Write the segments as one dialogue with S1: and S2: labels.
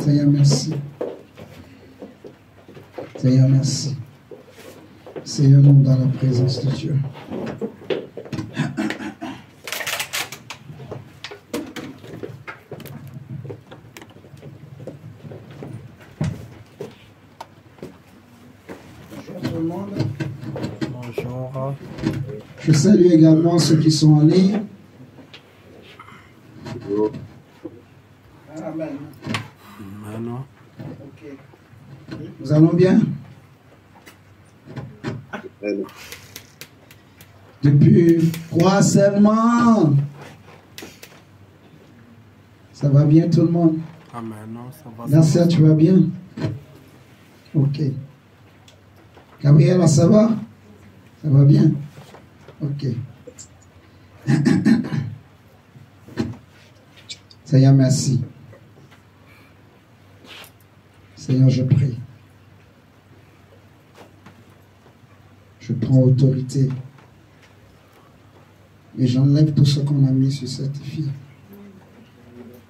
S1: Seigneur, merci. Seigneur, merci. Seigneur, nous dans la présence de Dieu. Bonjour tout le monde.
S2: Bonjour.
S1: Je salue également ceux qui sont en ligne. Amen.
S2: Amen.
S1: Ok. Nous allons bien?
S3: Amen.
S1: Depuis quoi seulement? Ça va bien tout le monde?
S2: Amen. Ça va.
S1: Nasser, tu vas bien? Ok. Gabriela, ça va? Ça va bien? Ok. Seigneur, merci. Seigneur, je prie. Je prends autorité. Et j'enlève tout ce qu'on a mis sur cette fille.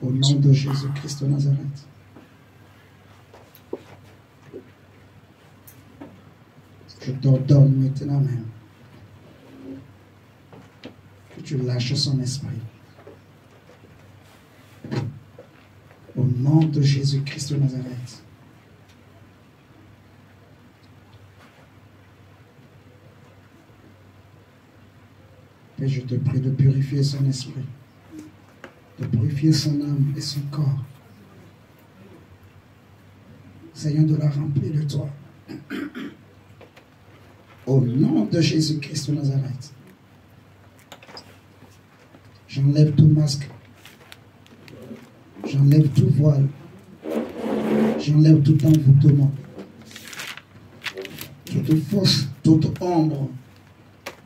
S1: Au nom de Jésus-Christ de Nazareth. Je t'ordonne maintenant même que tu lâches son esprit. Au nom de Jésus-Christ de Nazareth. Et je te prie de purifier son esprit, de purifier son âme et son corps. Seigneur, de la remplir de toi. Au nom de Jésus-Christ de Nazareth. J'enlève tout masque. J'enlève tout voile. J'enlève tout envoûtement. Toute force, toute ombre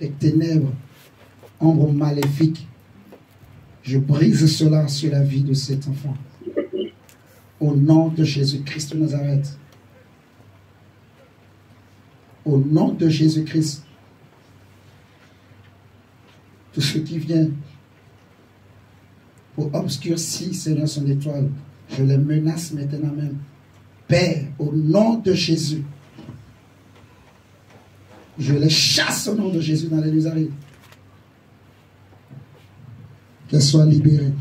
S1: des ténèbres, ombre maléfique. Je brise cela sur la vie de cet enfant. Au nom de Jésus-Christ de Nazareth. Au nom de Jésus-Christ. Tout ce qui vient pour obscurcir, Seigneur, son étoile, je les menace maintenant même. Père, au nom de Jésus, je les chasse au nom de Jésus dans les Nazareth. Qu'elles soient libérées.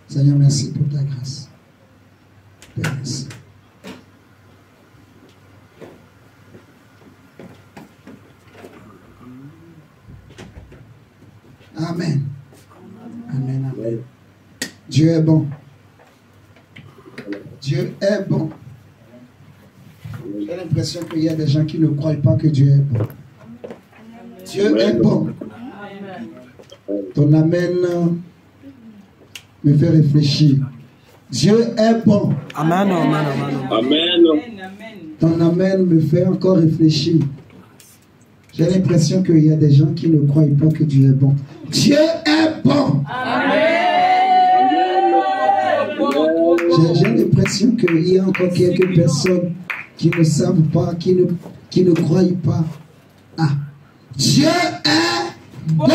S1: Seigneur, merci pour ta grâce. Père, merci. Amen. Amen, amen. Dieu est bon. Dieu est bon. J'ai l'impression qu'il y a des gens qui ne croient pas que Dieu est bon. Dieu est bon. Ton amen me fait réfléchir. Dieu est bon.
S2: Amen. Amen.
S3: Amen.
S1: Ton amen me fait encore réfléchir. J'ai l'impression qu'il y a des gens qui ne croient pas que Dieu est bon. Dieu est bon. J'ai l'impression qu'il y a encore quelques personnes qui ne savent pas, qui ne croient pas. Ah, Dieu est bon.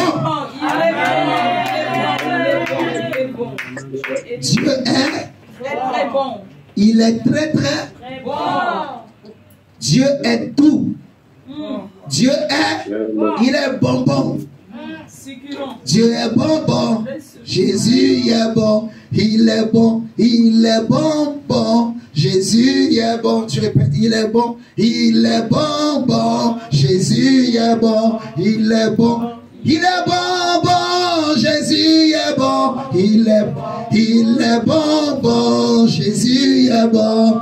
S1: Dieu est
S4: très bon.
S1: Il est très bon. Dieu est tout. Dieu est, il est bonbon. Dieu est bonbon. Jésus est bon. Il est bon. Il est bonbon. Jésus est bon. Tu répètes, il est bon. Il est bonbon. Jésus est bon. Il est bon. Il est bonbon. Jésus est bon. Il est bonbon. Jésus est bon.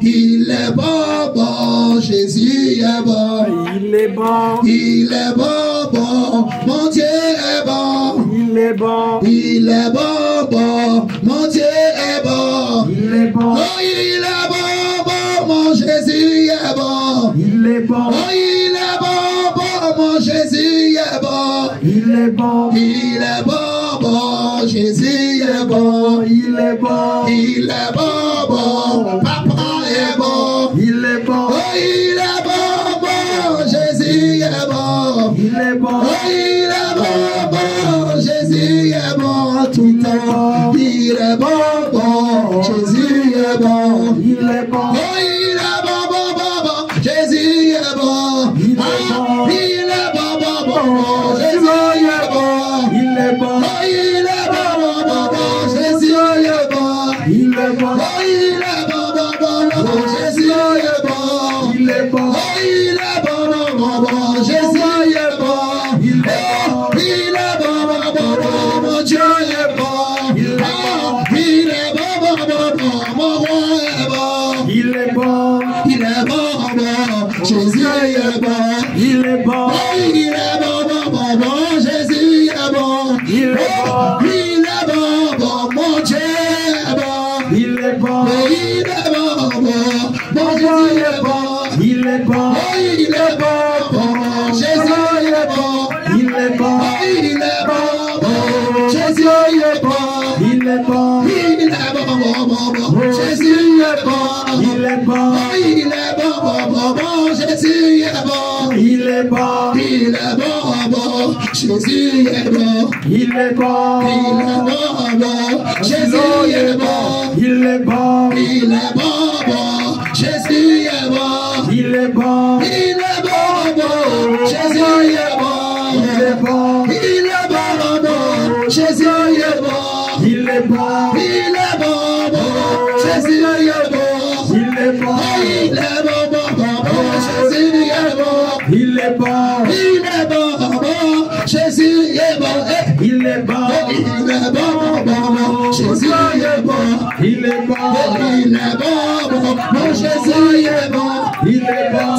S1: Il est bon, Jésus est bon.
S2: Il est bon.
S1: Il est bon, mon Dieu est bon.
S2: Il est bon.
S1: Il est bon, mon Dieu est bon.
S2: Il est bon.
S1: Oh, il est bon, mon Jésus est bon.
S2: Il est bon.
S1: Oh, il est bon, mon Jésus est bon.
S2: Il est bon.
S1: Il est bon, Jésus est bon.
S2: Il est bon.
S1: Il est bon, papa est bon.
S2: Il est bon.
S1: Oh, il est bon, Jésus est bon.
S2: Il est bon.
S1: Oh, il est bon, Jésus est bon tout le temps. bon, il est bon, bon, Jésus est bon,
S2: il est bon,
S1: oh, il est bon, bon, bon, bon, Jésus est bon,
S2: il est
S1: ah,
S2: bon,
S1: il est bon, bon, bon, Jésus est bon,
S2: il est bon,
S1: oh, il est bon, bon, bon, bon, Jésus est bon,
S2: il est bon,
S1: oh, il est bon, bon, bon, bon, Jésus est bon,
S2: il est bon,
S1: oh, il est bon, bon, bon, bon, Jésus est bon,
S2: il est
S1: oh,
S2: bon,
S1: il est bon, bon, bon, bon, mon Dieu est bon,
S2: il est
S1: ah, il est bon, bon, bon, bon, mon roi est bon,
S2: il est bon,
S1: il est bon, bon, Jésus est bon,
S2: il est bon,
S1: oh, il est bon, bon, bon, bon, Jésus est bon,
S2: il est
S1: oh,
S2: bon,
S1: il est bon, bon, mon Dieu est bon,
S2: il est bon,
S1: oh, il est bon, bon, mon Jésus est bon,
S2: il est bon,
S1: oh, il est bon, bon, Jésus est bon,
S2: il est bon,
S1: oh, il est bon, bon, Jésus est bon,
S2: il est bon,
S1: il est bon, bon, bon, bon, Jésus est bon,
S2: il est bon,
S1: oh, il est bon, bon, bon, bon, Jésus est bon,
S2: il est bon,
S1: il est bon, bon, Jésus est bon,
S2: il est bon,
S1: il est bon, bon, Jésus est bon,
S2: il est bon,
S1: il est bon, bon, Jésus est bon,
S2: il est bon,
S1: il est bon, bon, Jésus est bon,
S2: il est bon,
S1: il est bon, bon, Jésus est bon,
S2: il est bon,
S1: il est bon, bon, Jésus est bon,
S2: il est bon,
S1: il est bon, bon, bon, Jésus est bon,
S2: il est bon,
S1: il est bon, bon, Jésus est bon,
S2: il est bon,
S1: il est bon, bon, Jésus est bon,
S2: il est bon,
S1: il est bon, bon, Jésus est bon,
S2: il est bon,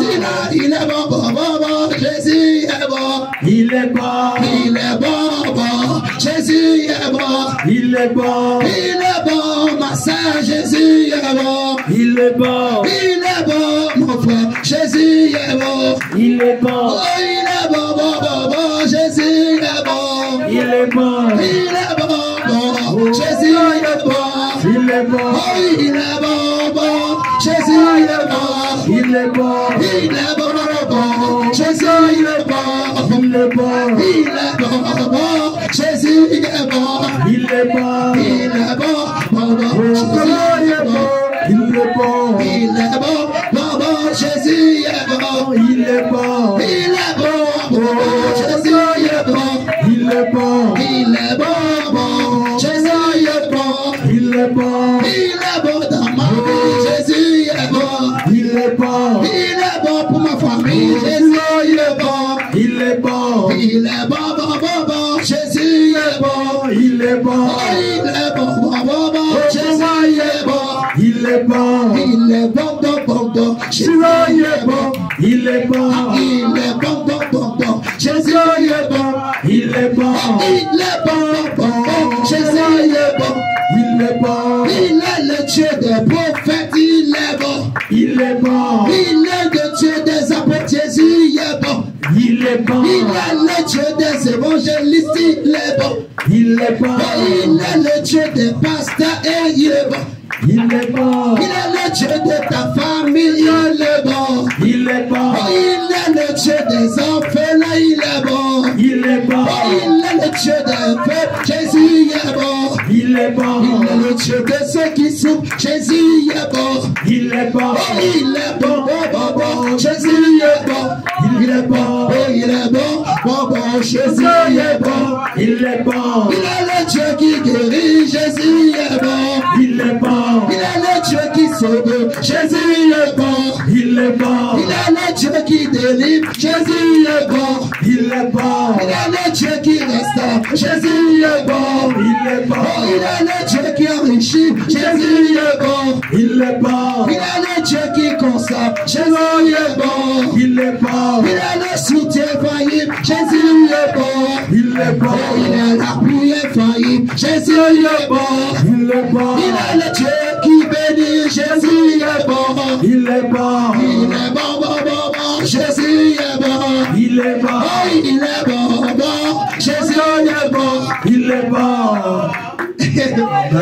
S1: il est bon, bon, bon, Jésus est bon,
S2: il est bon,
S1: il est bon, bon, Jésus est bon,
S2: il est bon,
S1: il est bon, ma sœur, Jésus est bon,
S2: il est bon,
S1: il est bon, mon frère, Jésus est bon,
S2: il est bon,
S1: oh, il est bon, bon, bon, bon, Jésus est bon,
S2: il est bon,
S1: il est bon, bon, Jésus est bon,
S2: il est bon,
S1: oh, il est bon, bon, Jésus est bon,
S2: il est bon,
S1: il est bon, bon, Jésus est bon,
S2: il est bon,
S1: il est bon, bon, Jésus est bon,
S2: il est bon,
S1: il est bon, bon, bon, Jésus est bon, il est bon,
S2: il est bon,
S1: Jésus est bon,
S2: il est bon,
S1: il est bon, bon, Jésus est bon,
S2: il est bon,
S1: il est bon dans ma vie, Jésus est bon,
S2: il est bon,
S1: il est bon pour ma famille, Jésus est bon,
S2: il est bon,
S1: il est bon, bon, bon, bon, Jésus est bon,
S2: il est bon,
S1: il est bon, bon, bon, bon, Jésus est bon,
S2: il est bon,
S1: il est bon, bon, bon, bon, Jésus est bon,
S2: il est bon,
S1: il est bon, bon, bon, bon, Jésus est bon,
S2: il est bon,
S1: il est bon, bon, bon, Jésus est bon,
S2: il est bon,
S1: il est le Dieu des prophètes, il est bon,
S2: il est bon,
S1: il est le Dieu des apôtres, Jésus est bon,
S2: il est bon,
S1: il est le Dieu des évangélistes, il est bon,
S2: il est bon,
S1: il est le Dieu des pasteurs et il est bon,
S2: il est bon,
S1: il est le Dieu de ta famille, il est bon,
S2: il est bon,
S1: il est le Dieu des orphelins, il est bon,
S2: il est bon,
S1: il est le Dieu des peuples, Jésus est bon,
S2: il est bon,
S1: il est le Dieu de ceux qui souffrent, Jésus est bon,
S2: il est bon,
S1: il est bon, bon, bon, bon, Jésus est bon, il est bon, il est bon, bon, bon, Jésus est bon,
S2: il est bon,
S1: il est le Dieu qui guérit, Jésus est bon,
S2: il est bon,
S1: il est le Dieu qui sauve, Jésus est bon,
S2: il est bon,
S1: il est le Dieu qui délivre, Jésus est bon,
S2: il est bon,
S1: il est le Dieu qui restaure, Jésus est bon,
S2: il est bon,
S1: il est le Dieu qui enrichit, Jésus est bon,
S2: il est bon,
S1: il est le Dieu qui console, Jésus est bon,
S2: il est bon,
S1: il est le soutien faillible, Jésus est bon,
S2: il est bon,
S1: il est l'appui infaillible, Jésus est bon,
S2: il est bon,
S1: il est le Dieu qui bénit, Jésus est bon,
S2: il est bon,
S1: il est bon, bon, bon, bon, Jésus est bon,
S2: il est bon,
S1: il est bon, bon, Jésus est bon,
S2: il est bon,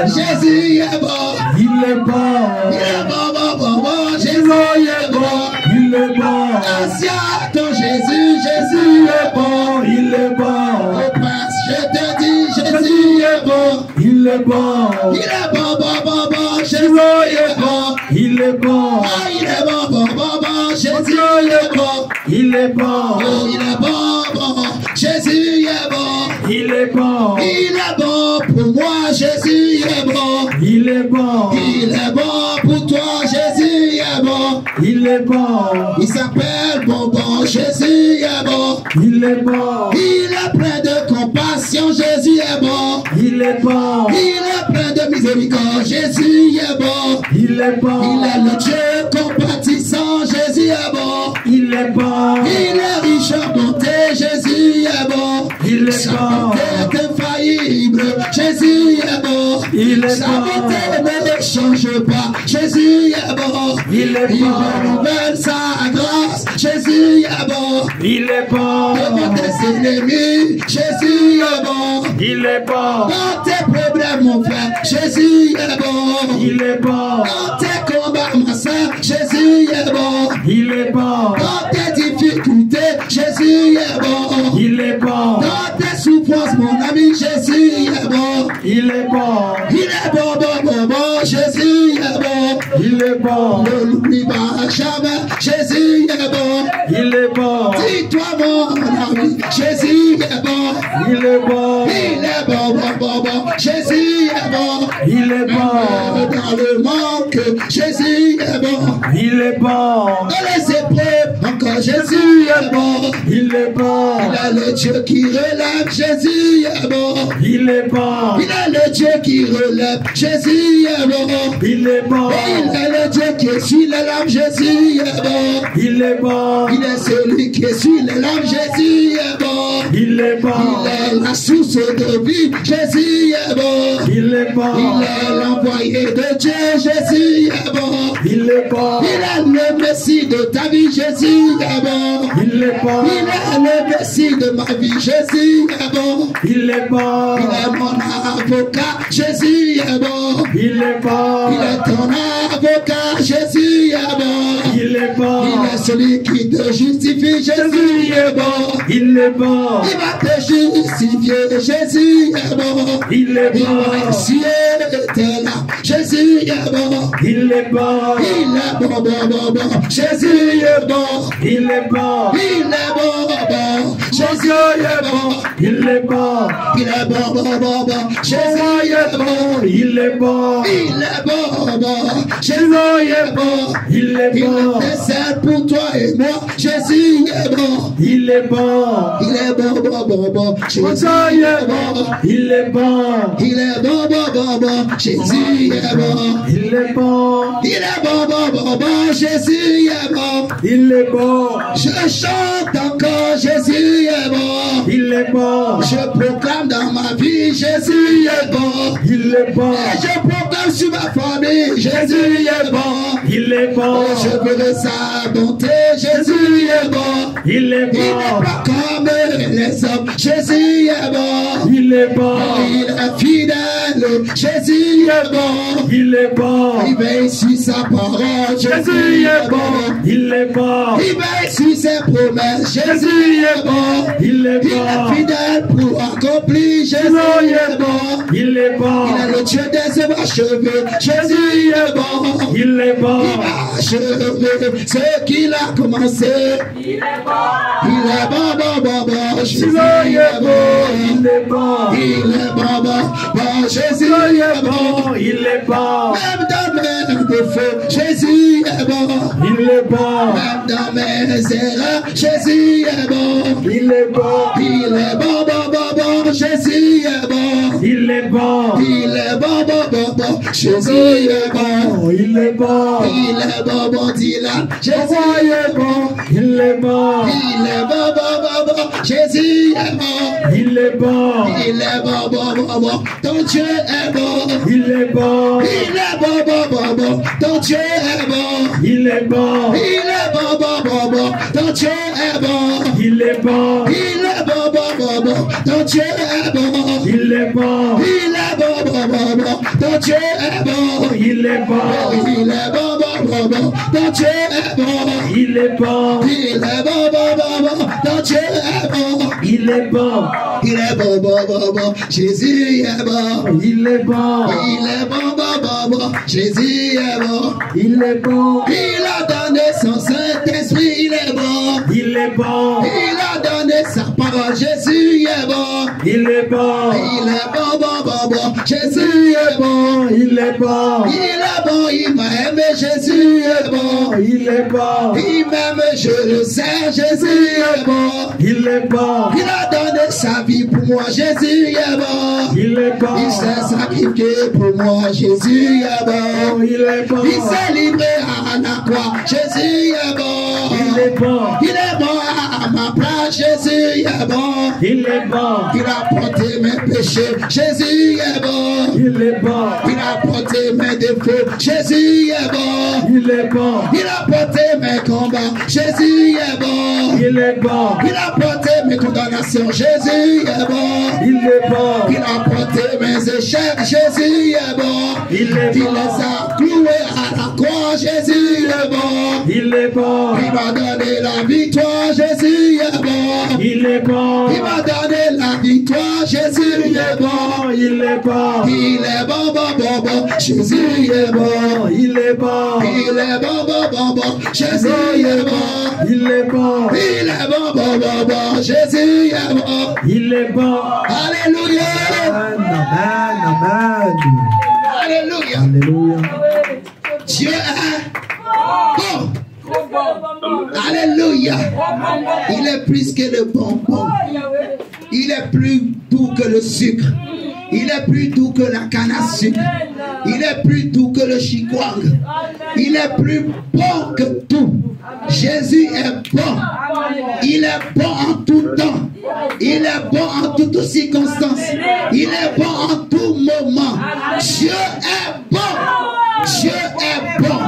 S1: Jésus est bon,
S2: il est bon,
S1: il est bon, bon, bon, bon, Jésus est bon,
S2: il est bon,
S1: ancien ton Jésus, Jésus est bon,
S2: il est bon,
S1: au prince, je te dis, Jésus est bon,
S2: il Il est bon.
S1: Il est bon, bon, bon, bon. Jésus
S2: Il
S1: est bon.
S2: Il est bon.
S1: Ah, il est bon, bon, bon, bon. Jésus est bon.
S2: Il est bon.
S1: Oh, il est bon, bon. Jésus est bon.
S2: Il est bon.
S1: Il est bon pour moi. Jésus est bon.
S2: Il est bon.
S1: Il est bon pour toi. Jésus est bon.
S2: Il est bon.
S1: Il s'appelle bonbon. Jésus est bon.
S2: Il est bon.
S1: Il est plein de compassion. Jésus est bon.
S2: Il est bon.
S1: Il est plein de miséricorde. Jésus est bon.
S2: Il est bon.
S1: Il est le Dieu compatissant. Jésus est bon.
S2: Il est bon.
S1: Il est riche en bonté. Jésus est bon.
S2: Il est
S1: Sa
S2: bon.
S1: bonté est infaillible. Jésus est bon.
S2: Il est
S1: Sa
S2: bon.
S1: bonté ne change pas. Jésus est bon.
S2: Il est
S1: Il
S2: bon.
S1: renouvelle sa grâce. Jésus est bon.
S2: Il est bon.
S1: Devant tes ennemis, Jésus est bon.
S2: Il est bon.
S1: Dans tes problèmes, mon frère, Jésus est bon.
S2: Il est bon.
S1: Dans tes combats, ma soeur, Jésus est bon.
S2: Il est bon.
S1: Dans tes difficultés, Jésus est bon.
S2: Il est bon.
S1: Dans tes souffrances, mon ami, Jésus est bon.
S2: Il est bon.
S1: Il est bon, bon, bon, bon, Jésus est bon.
S2: Il est bon.
S1: Ne l'oublie pas jamais, Jésus est bon.
S2: Il est bon.
S1: Dis-toi, mon ami, Jésus est bon.
S2: Il est bon.
S1: Il est bon, bon, bon, bon, Jésus est bon.
S2: Il est bon.
S1: Dans le manque, Jésus est bon.
S2: Il est bon.
S1: Dans les épreuves, encore Jésus est bon.
S2: Il est bon.
S1: Il est le Dieu qui relève, Jésus est bon.
S2: Il est bon.
S1: Il est le Dieu qui relève, Jésus est bon.
S2: Il est bon.
S1: Il est le Dieu qui essuie les larmes, Jésus est bon.
S2: Il est bon.
S1: Il est celui qui essuie les larmes, Jésus est bon.
S2: Il est bon.
S1: Il est la source de vie, Jésus est bon.
S2: Il est bon.
S1: Il est l'envoyé de Dieu, Jésus est bon.
S2: Il est bon.
S1: Il est le Messie de ta vie, Jésus est bon.
S2: Il est bon.
S1: Il est le Messie de ma vie, Jésus est bon.
S2: Il est bon.
S1: Il est mon avocat, Jésus est bon.
S2: Il est bon.
S1: Il est ton avocat, Jésus est bon.
S2: Il est bon.
S1: Il est celui qui te justifie, Jésus est bon.
S2: Il est bon.
S1: Il va te justifier, Jésus est bon.
S2: Il est
S1: Il va
S2: bon.
S1: essuyer tes larmes, Jésus est bon.
S2: Il est bon.
S1: Il est bon, bon, bon, bon, Jésus est bon.
S2: Il est bon.
S1: Il est bon, bon, Jésus est bon.
S2: Il est bon.
S1: Il est bon, bon, bon, bon, Jésus est bon.
S2: Il est bon.
S1: Il est bon, bon, Jésus est bon.
S2: Il est
S1: Il
S2: bon.
S1: intercède pour toi et moi, Jésus est bon.
S2: Il est bon.
S1: Il est bon, bon, bon, bon, Jésus est bon.
S2: Il est bon.
S1: Il est bon, bon, bon, bon, Jésus est bon.
S2: Il est bon.
S1: Il est bon, bon, bon, bon, Jésus est bon.
S2: Il est bon.
S1: Je chante encore, Jésus est bon.
S2: Il est bon.
S1: Je proclame dans ma vie, Jésus est bon.
S2: Il est bon.
S1: Et je proclame sur ma famille, Jésus est bon.
S2: Il est bon.
S1: Et je veux de sa bonté, Jésus est bon.
S2: Il est
S1: Il n'est
S2: bon.
S1: pas comme les hommes, Jésus est bon.
S2: Il est bon.
S1: Il est fidèle, Jésus est bon.
S2: Il est bon.
S1: Il veille sur sa parole, Jésus est bon.
S2: Il est bon.
S1: Il veille sur ses promesses, Jésus est bon.
S2: Il est
S1: Il
S2: bon.
S1: est fidèle pour accomplir, Jésus est bon.
S2: Il est bon.
S1: Il est le Dieu des œuvres achevées, Jésus est bon.
S2: Il est bon.
S1: Il va achever ce qu'il a commencé. Il est bon, bon, bon, bon, Jésus est bon.
S2: Il est bon.
S1: Il est bon, bon, bon, Jésus est bon.
S2: Il est bon.
S1: Même dans mes défauts, Jésus est bon.
S2: Il est bon.
S1: Même dans mes erreurs, Jésus est bon.
S2: Il est bon.
S1: Il est bon, bon, bon, bon, Jésus est bon.
S2: Il est bon.
S1: Il est bon, bon, bon, bon, Jésus est bon.
S2: Il est bon.
S1: Il est bon, bon, Dylan, Jésus est bon.
S2: Il est bon.
S1: Il est bon, bon, bon, bon, Jésus est bon.
S2: Il est bon.
S1: Il est bon, bon, bon, bon, ton Dieu est bon.
S2: Il est bon.
S1: Il est bon, bon, bon, bon, ton Dieu est bon.
S2: Il est bon.
S1: Il est bon, bon, bon, bon, ton Dieu est bon.
S2: Il est bon.
S1: Il est bon, bon, bon, bon, ton Dieu est bon.
S2: Il est bon.
S1: Il est bon, bon, bon, bon, ton Dieu est bon.
S2: Il est bon.
S1: Il est bon, bon, bon, bon, ton Dieu est bon.
S2: Il est bon.
S1: Il est bon, bon, bon, bon, ton Dieu est bon.
S2: Il est bon.
S1: Il est bon, bon, bon, bon, Jésus est bon.
S2: Il est bon.
S1: Il est bon, bon, bon, bon, Jésus est bon.
S2: Il est bon.
S1: Il a donné son Saint-Esprit, il est bon.
S2: Il est bon.
S1: Il a donné sa parole, Jésus est bon.
S2: Il est bon.
S1: Il est bon, bon, bon, bon, Jésus est bon.
S2: Il est bon.
S1: Il est bon, il m'a aimé, Jésus est bon.
S2: Il est bon.
S1: Il m'aime, je le sais, Jésus est bon.
S2: Il est bon.
S1: Il a donné sa vie pour moi, Jésus est bon.
S2: Il est bon.
S1: Il s'est sacrifié pour moi, Jésus est bon.
S2: Il est bon.
S1: Il s'est livré à la croix, Jésus est bon.
S2: Il est bon.
S1: Il est bon à ma place, Jésus est bon.
S2: Il est bon.
S1: Il a porté mes péchés, Jésus est bon.
S2: Il est bon.
S1: Il a porté mes défauts, Jésus est bon.
S2: Il est bon.
S1: Il a porté mes combats, Jésus est bon.
S2: Il est bon.
S1: Il a porté mes condamnations, Jésus est bon.
S2: Il est bon.
S1: Il a porté mes échecs, Jésus est bon.
S2: Il est
S1: Il
S2: bon.
S1: les a cloués à la croix, Jésus est bon.
S2: Il est bon.
S1: Il m'a donné la victoire, Jésus est bon.
S2: Il est bon.
S1: Il m'a donné la victoire, Jésus est bon.
S2: Il est bon.
S1: Il est bon, bon, bon, bon, Jésus est bon.
S2: Il est bon.
S1: Il est bon, bon, bon, bon, Jésus est bon.
S2: Il est bon.
S1: Il est bon, bon, bon, bon, Jésus est bon.
S2: Il est bon.
S1: Alléluia.
S2: Amen. Amen.
S1: Alléluia.
S2: Alléluia.
S1: Dieu est bon. Alléluia. Il est plus que le bonbon. Il est plus doux que le sucre. Il est plus doux que la canne à sucre. Il est plus doux que le chikwang. Il est plus bon que tout. Jésus est bon. Il est bon en tout temps. Il est bon en toutes circonstances. Il est bon en tout moment. Dieu est bon. Dieu est bon.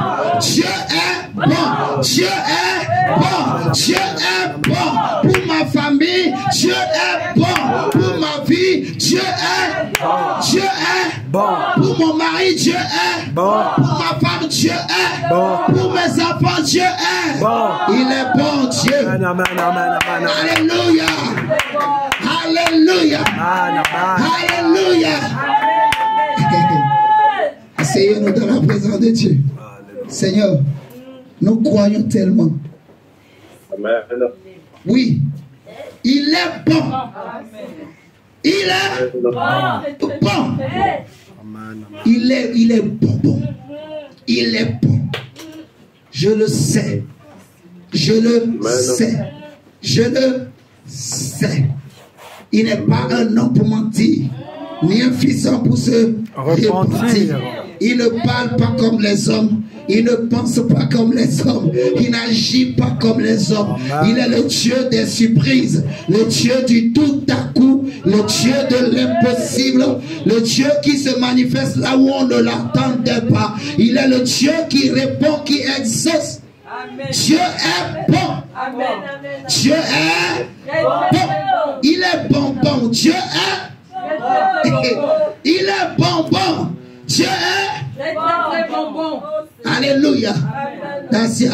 S1: Dieu est bon. Dieu est bon. Dieu est bon. Pour ma famille, Dieu est bon. Pour ma vie, Dieu est bon. Dieu est bon. Pour mon mari, Dieu est bon. Pour ma femme, Dieu est bon. Pour mes enfants, Dieu est bon. Il est bon, Dieu.
S2: Amen. Amen. Amen. Amen.
S1: Alléluia. Alléluia. Alléluia. Asseyez-nous dans la présence de Dieu. Seigneur, nous croyons tellement.
S3: Amen.
S1: Oui, il est bon. Il est bon. Il est bon. Il est bon. Je le sais. Je le sais. Je le sais. Il n'est pas un homme pour mentir, ni un fils pour se repentir. Il ne parle pas comme les hommes. Il ne pense pas comme les hommes. Il n'agit pas comme les hommes. Il est le Dieu des surprises. Le Dieu du tout à coup. Le Dieu de l'impossible. Le Dieu qui se manifeste là où on ne l'attendait pas. Il est le Dieu qui répond, qui exauce. Dieu est bon. Dieu est bon. Il est bon. Dieu est. Il est bon. Dieu est. Hallelujah. That's it.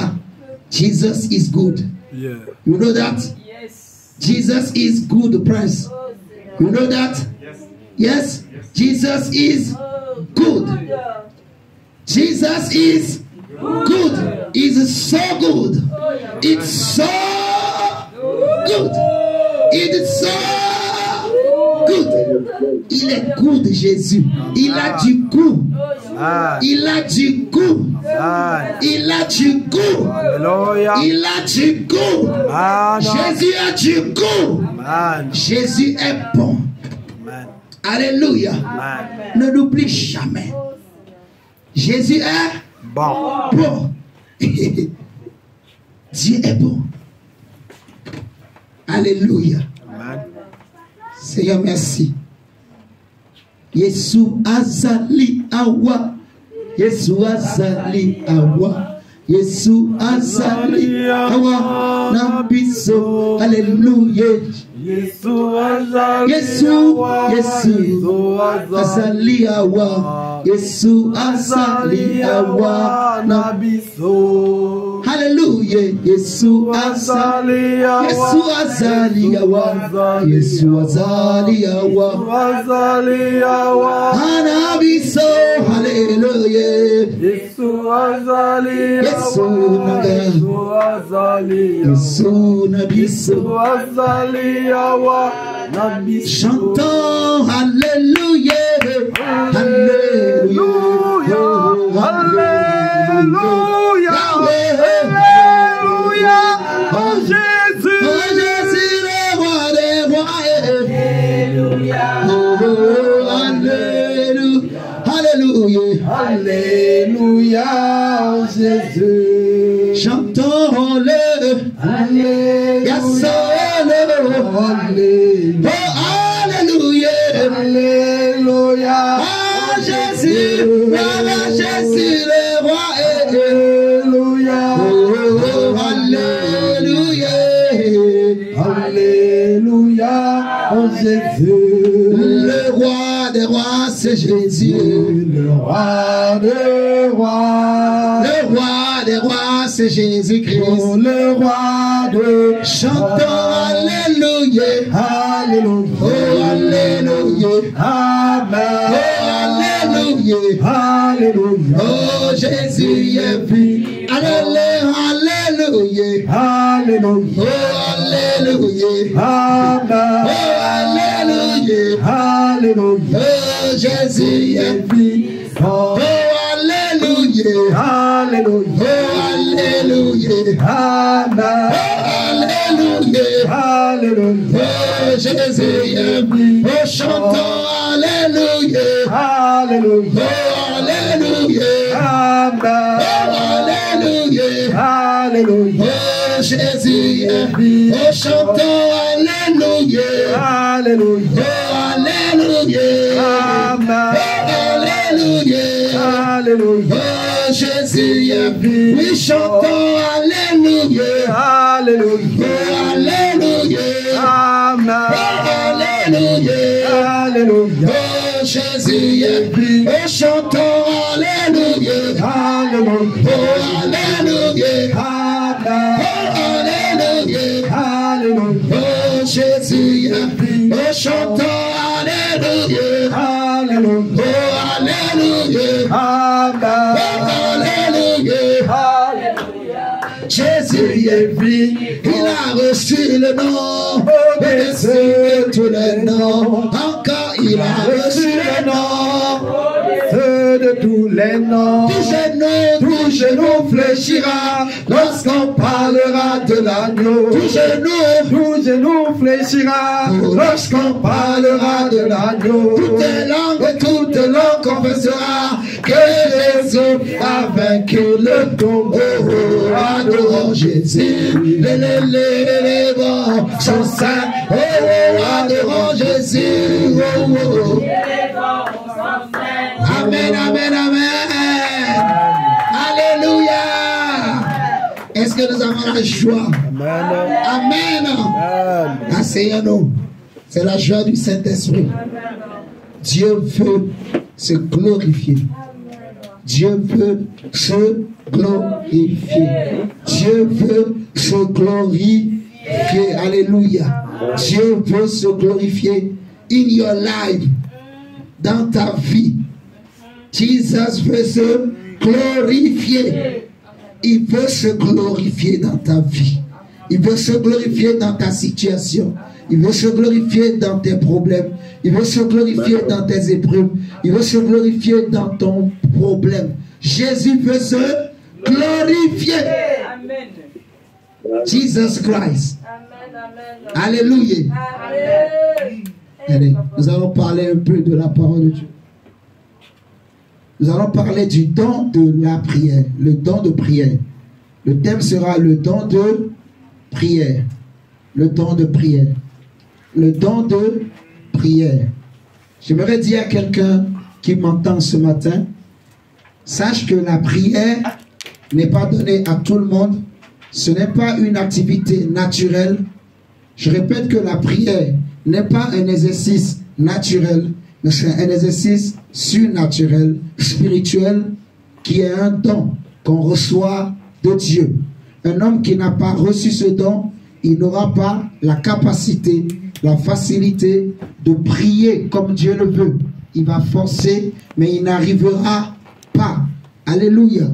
S1: Jesus is good.
S2: Yeah.
S1: You know that?
S4: Yes.
S1: Jesus is good, friends. You know that? Yes? Jesus is good. Jesus is good. It's so good. It's so good. It's so good. Il est good, Jésus. Il a du goût. Il a du goût. Il a du goût. Il a du goût. Jésus a du goût. Jésus est bon. Alléluia. Ne l'oublie jamais. Jésus est bon. Dieu est bon. Alléluia. Seigneur, merci. Yesu azali awa. Yesu azali awa. Yesu azali awa. Nabiso. Alléluia. Yesu azali awa. Yesu azali awa na biso. Hallelujah. Yesu azali awa. Yesu azali awa. Yesu azali awa. Na biso. Hallelujah. Yesu azali awa. Yesu azali awa. Yesu na biso. Azali awa. Chantons Alléluia, Alléluia, Alléluia, Alléluia, oh Jésus, le roi des rois, Alléluia, Alléluia, Alléluia, Jésus, chantons-le, Alléluia. Alléluia, Alléluia, ah Jésus, le roi, Alléluia, Alléluia, Alléluia, oh Jésus, le roi des rois, c'est Jésus, le roi des rois, le roi des rois, c'est Jésus-Christ, le roi de chantons Alléluia, Alléluia, oh Alléluia, Amen, oh Alléluia, Alléluia, oh Jésus est vu, Alléluia, Alléluia, oh Alléluia, Amen, oh Alléluia, Alléluia, oh Jésus est vu, oh Alléluia, Alléluia, oh Alléluia, Amen, oh Alléluia, Alléluia, oh Jésus est vu, oh chantons Alléluia, Alléluia, oh Alléluia, Amen, oh Alléluia, Alléluia, oh Jésus est vu, oh chantons Alléluia, Alléluia, oh Alléluia, Amen, oh Alléluia, Alléluia, oh Jésus est vu, oui chantons Alléluia, Alléluia, oh Alléluia, Amen, oh Alléluia, Alléluia, oh Jésus est vu, oh chantons Alléluia, Alléluia, oh Alléluia, Amen, oh Alléluia, Alléluia, oh Jésus est vu, oh chantons Alléluia, Alléluia, oh Alléluia, Amen, oh Alléluia, Alléluia, Jésus est vu, il a reçu le nom au-dessus de tous les noms, encore il a reçu le nom de tous les noms, tout genou fléchira lorsqu'on parlera de l'agneau, tout genou fléchira lorsqu'on parlera de l'agneau, toute langue confessera que Jésus a vaincu le tombeau. Adorons Jésus, les bons sont saints, adorons Jésus, Amen, amen, amen. Alléluia. Est-ce que nous avons la joie? Amen. Asseyons-nous. C'est la joie du Saint-Esprit. Dieu veut se glorifier. Dieu veut se glorifier. Dieu veut se glorifier. Alléluia. Dieu veut se glorifier in your life. Dans ta vie. Jesus veut se glorifier. Il veut se glorifier dans ta vie. Il veut se glorifier dans ta situation. Il veut se glorifier dans tes problèmes. Il veut se glorifier dans tes épreuves. Il veut se glorifier dans ton problème. Jésus veut se glorifier. Amen. Jesus Christ. Amen. Alléluia. Amen. Allez, nous allons parler un peu de la parole de Dieu. Nous allons parler du don de la prière, le don de prière. Le thème sera le don de prière. Le don de prière. Le don de prière. J'aimerais dire à quelqu'un qui m'entend ce matin, sache que la prière n'est pas donnée à tout le monde. Ce n'est pas une activité naturelle. Je répète que la prière n'est pas un exercice naturel, mais c'est un exercice surnaturel, spirituel, qui est un don qu'on reçoit de Dieu. Un homme qui n'a pas reçu ce don, il n'aura pas la capacité, la facilité de prier comme Dieu le veut. Il va forcer, mais il n'arrivera pas. Alléluia.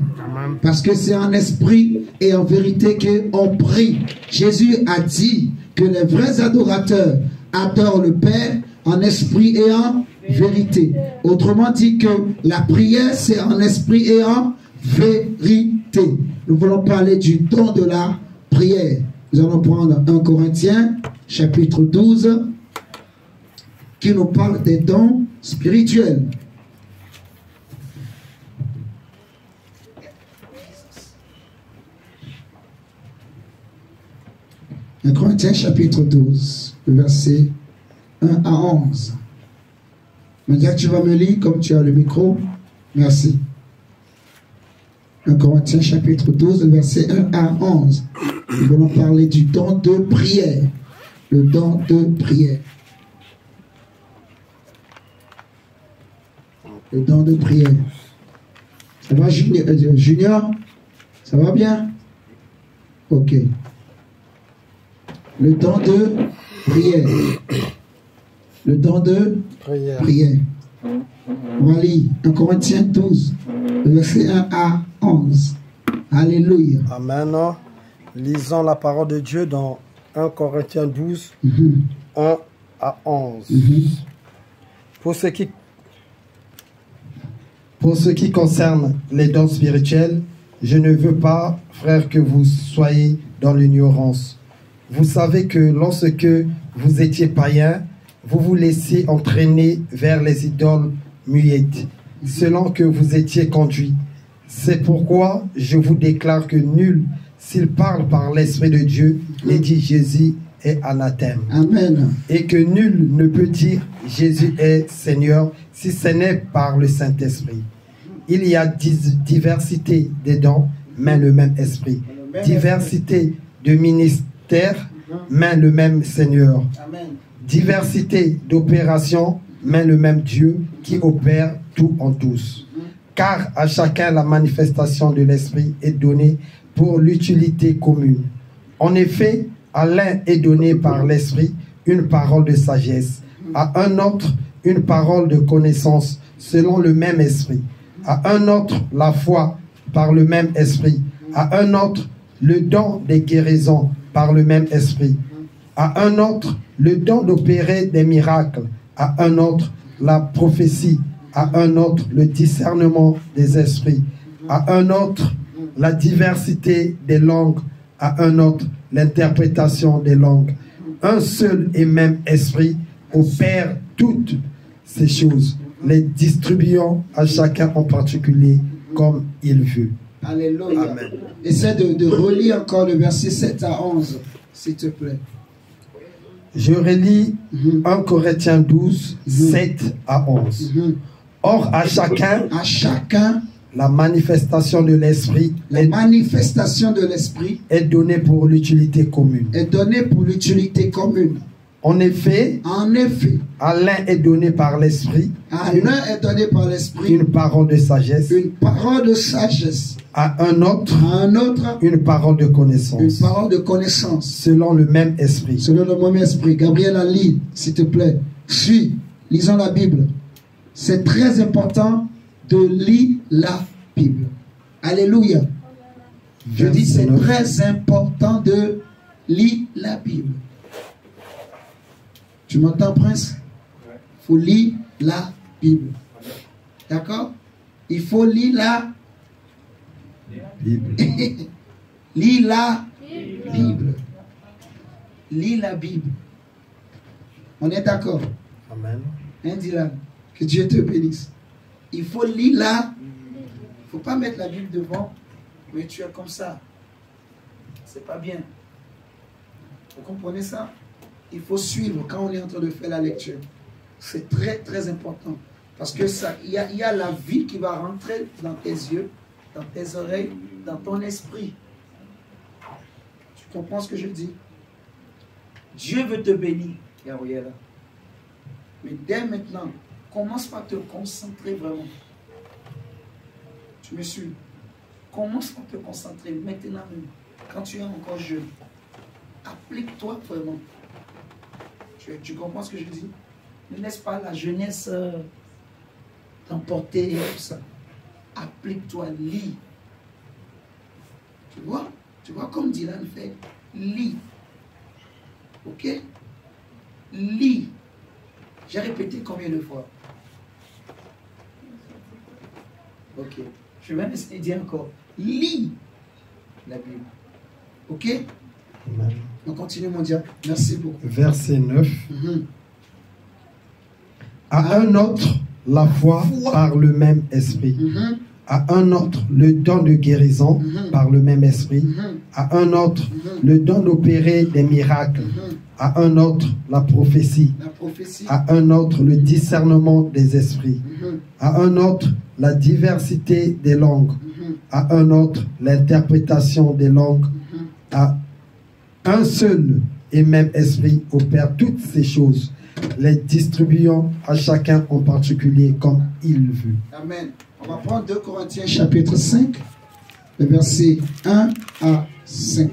S1: Parce que c'est en esprit et en vérité qu'on prie. Jésus a dit que les vrais adorateurs adorent le Père en esprit et en vérité. Autrement dit que la prière, c'est en esprit et en vérité. Nous voulons parler du don de la prière. Nous allons prendre 1 Corinthiens, chapitre 12, qui nous parle des dons spirituels. 1 Corinthiens, chapitre 12, versets 1 à 11. Maintenant, tu vas me lire comme tu as le micro. Merci. 1 Corinthiens, chapitre 12, versets 1 à 11. Nous allons parler du don de prière. Le don de prière. Le don de prière. Ça va, Junior? Ça va bien? Ok. Le don de prière. Le don de prière. On va lire 1 Corinthiens 12, verset 1 à 11. Alléluia.
S4: Amen. Lisons la parole de Dieu dans 1 Corinthiens 12, 1 à 11. Pour ce qui concerne les dons spirituels, je ne veux pas, frères, que vous soyez dans l'ignorance. Vous savez que lorsque vous étiez païens, vous vous laissiez entraîner vers les idoles muettes, selon que vous étiez conduits. C'est pourquoi je vous déclare que nul, s'il parle par l'Esprit de Dieu, ne dit Jésus est anathème.
S1: Amen.
S4: Et que nul ne peut dire Jésus est Seigneur si ce n'est par le Saint-Esprit. Il y a diversité des dons, mais le même Esprit. Diversité de ministères, mais le même Seigneur.
S1: Amen.
S4: Diversité d'opérations, mais le même Dieu qui opère tout en tous. Car à chacun la manifestation de l'Esprit est donnée pour l'utilité commune. En effet, à l'un est donné par l'Esprit une parole de sagesse, à un autre une parole de connaissance selon le même Esprit, à un autre la foi par le même Esprit, à un autre le don des guérisons par le même Esprit, à un autre le don d'opérer des miracles, à un autre la prophétie, à un autre le discernement des esprits, à un autre la diversité des langues, à un autre l'interprétation des langues. Un seul et même esprit opère toutes ces choses, les distribuant à chacun en particulier comme il veut.
S1: Alléluia.
S4: Amen.
S1: Essaie de relire encore le verset 7 à 11, s'il te plaît.
S4: Je relis 1 Corinthiens 12, 7 à 11. Or, à chacun, la manifestation de l'Esprit est donnée pour l'utilité commune. En effet, à l'un est donné par l'Esprit une parole de sagesse, à un autre une parole de connaissance, selon le même Esprit.
S1: Gabriel Ali, s'il te plaît, lisons la Bible. C'est très important de lire la Bible. Alléluia. Je dis c'est très important de lire la Bible. Tu m'entends, Prince? Il faut lire la Bible. D'accord? Il faut lire la Bible. Lire la Bible. Lire la Bible. On est d'accord?
S4: Amen.
S1: Hein, Dylan? Que Dieu te bénisse. Il faut lire la. Il ne faut pas mettre la Bible devant, mais tu es comme ça. C'est pas bien. Vous comprenez ça? Il faut suivre quand on est en train de faire la lecture. C'est très très important. Parce que ça, il y a la vie qui va rentrer dans tes yeux, dans tes oreilles, dans ton esprit. Tu comprends ce que je dis?
S5: Dieu veut te bénir. Gabriela. Mais dès maintenant, commence par te concentrer vraiment. Tu me suis? Commence par te concentrer maintenant même. Quand tu es encore jeune, applique-toi vraiment. Tu comprends ce que je dis? Ne laisse pas la jeunesse t'emporter et tout ça. Applique-toi, lis. Tu vois comme Dylan fait, lis. Ok? Lis. J'ai répété combien de fois? Ok. Je vais même essayer de dire encore. Lis la Bible. Ok?
S4: Amen.
S5: On continue, mon diable. Merci beaucoup.
S4: Verset 9. À un autre, la foi par le même esprit. À un autre, le don de guérison par le même esprit. À un autre, le don d'opérer des miracles. À un autre, la prophétie. À un autre, le discernement des esprits. À un autre, la diversité des langues. À un autre, l'interprétation des langues. À un seul et même esprit opère toutes ces choses, les distribuant à chacun en particulier comme il veut.
S5: Amen. On va prendre 2 Corinthiens chapitre 5, le verset 1 à 5.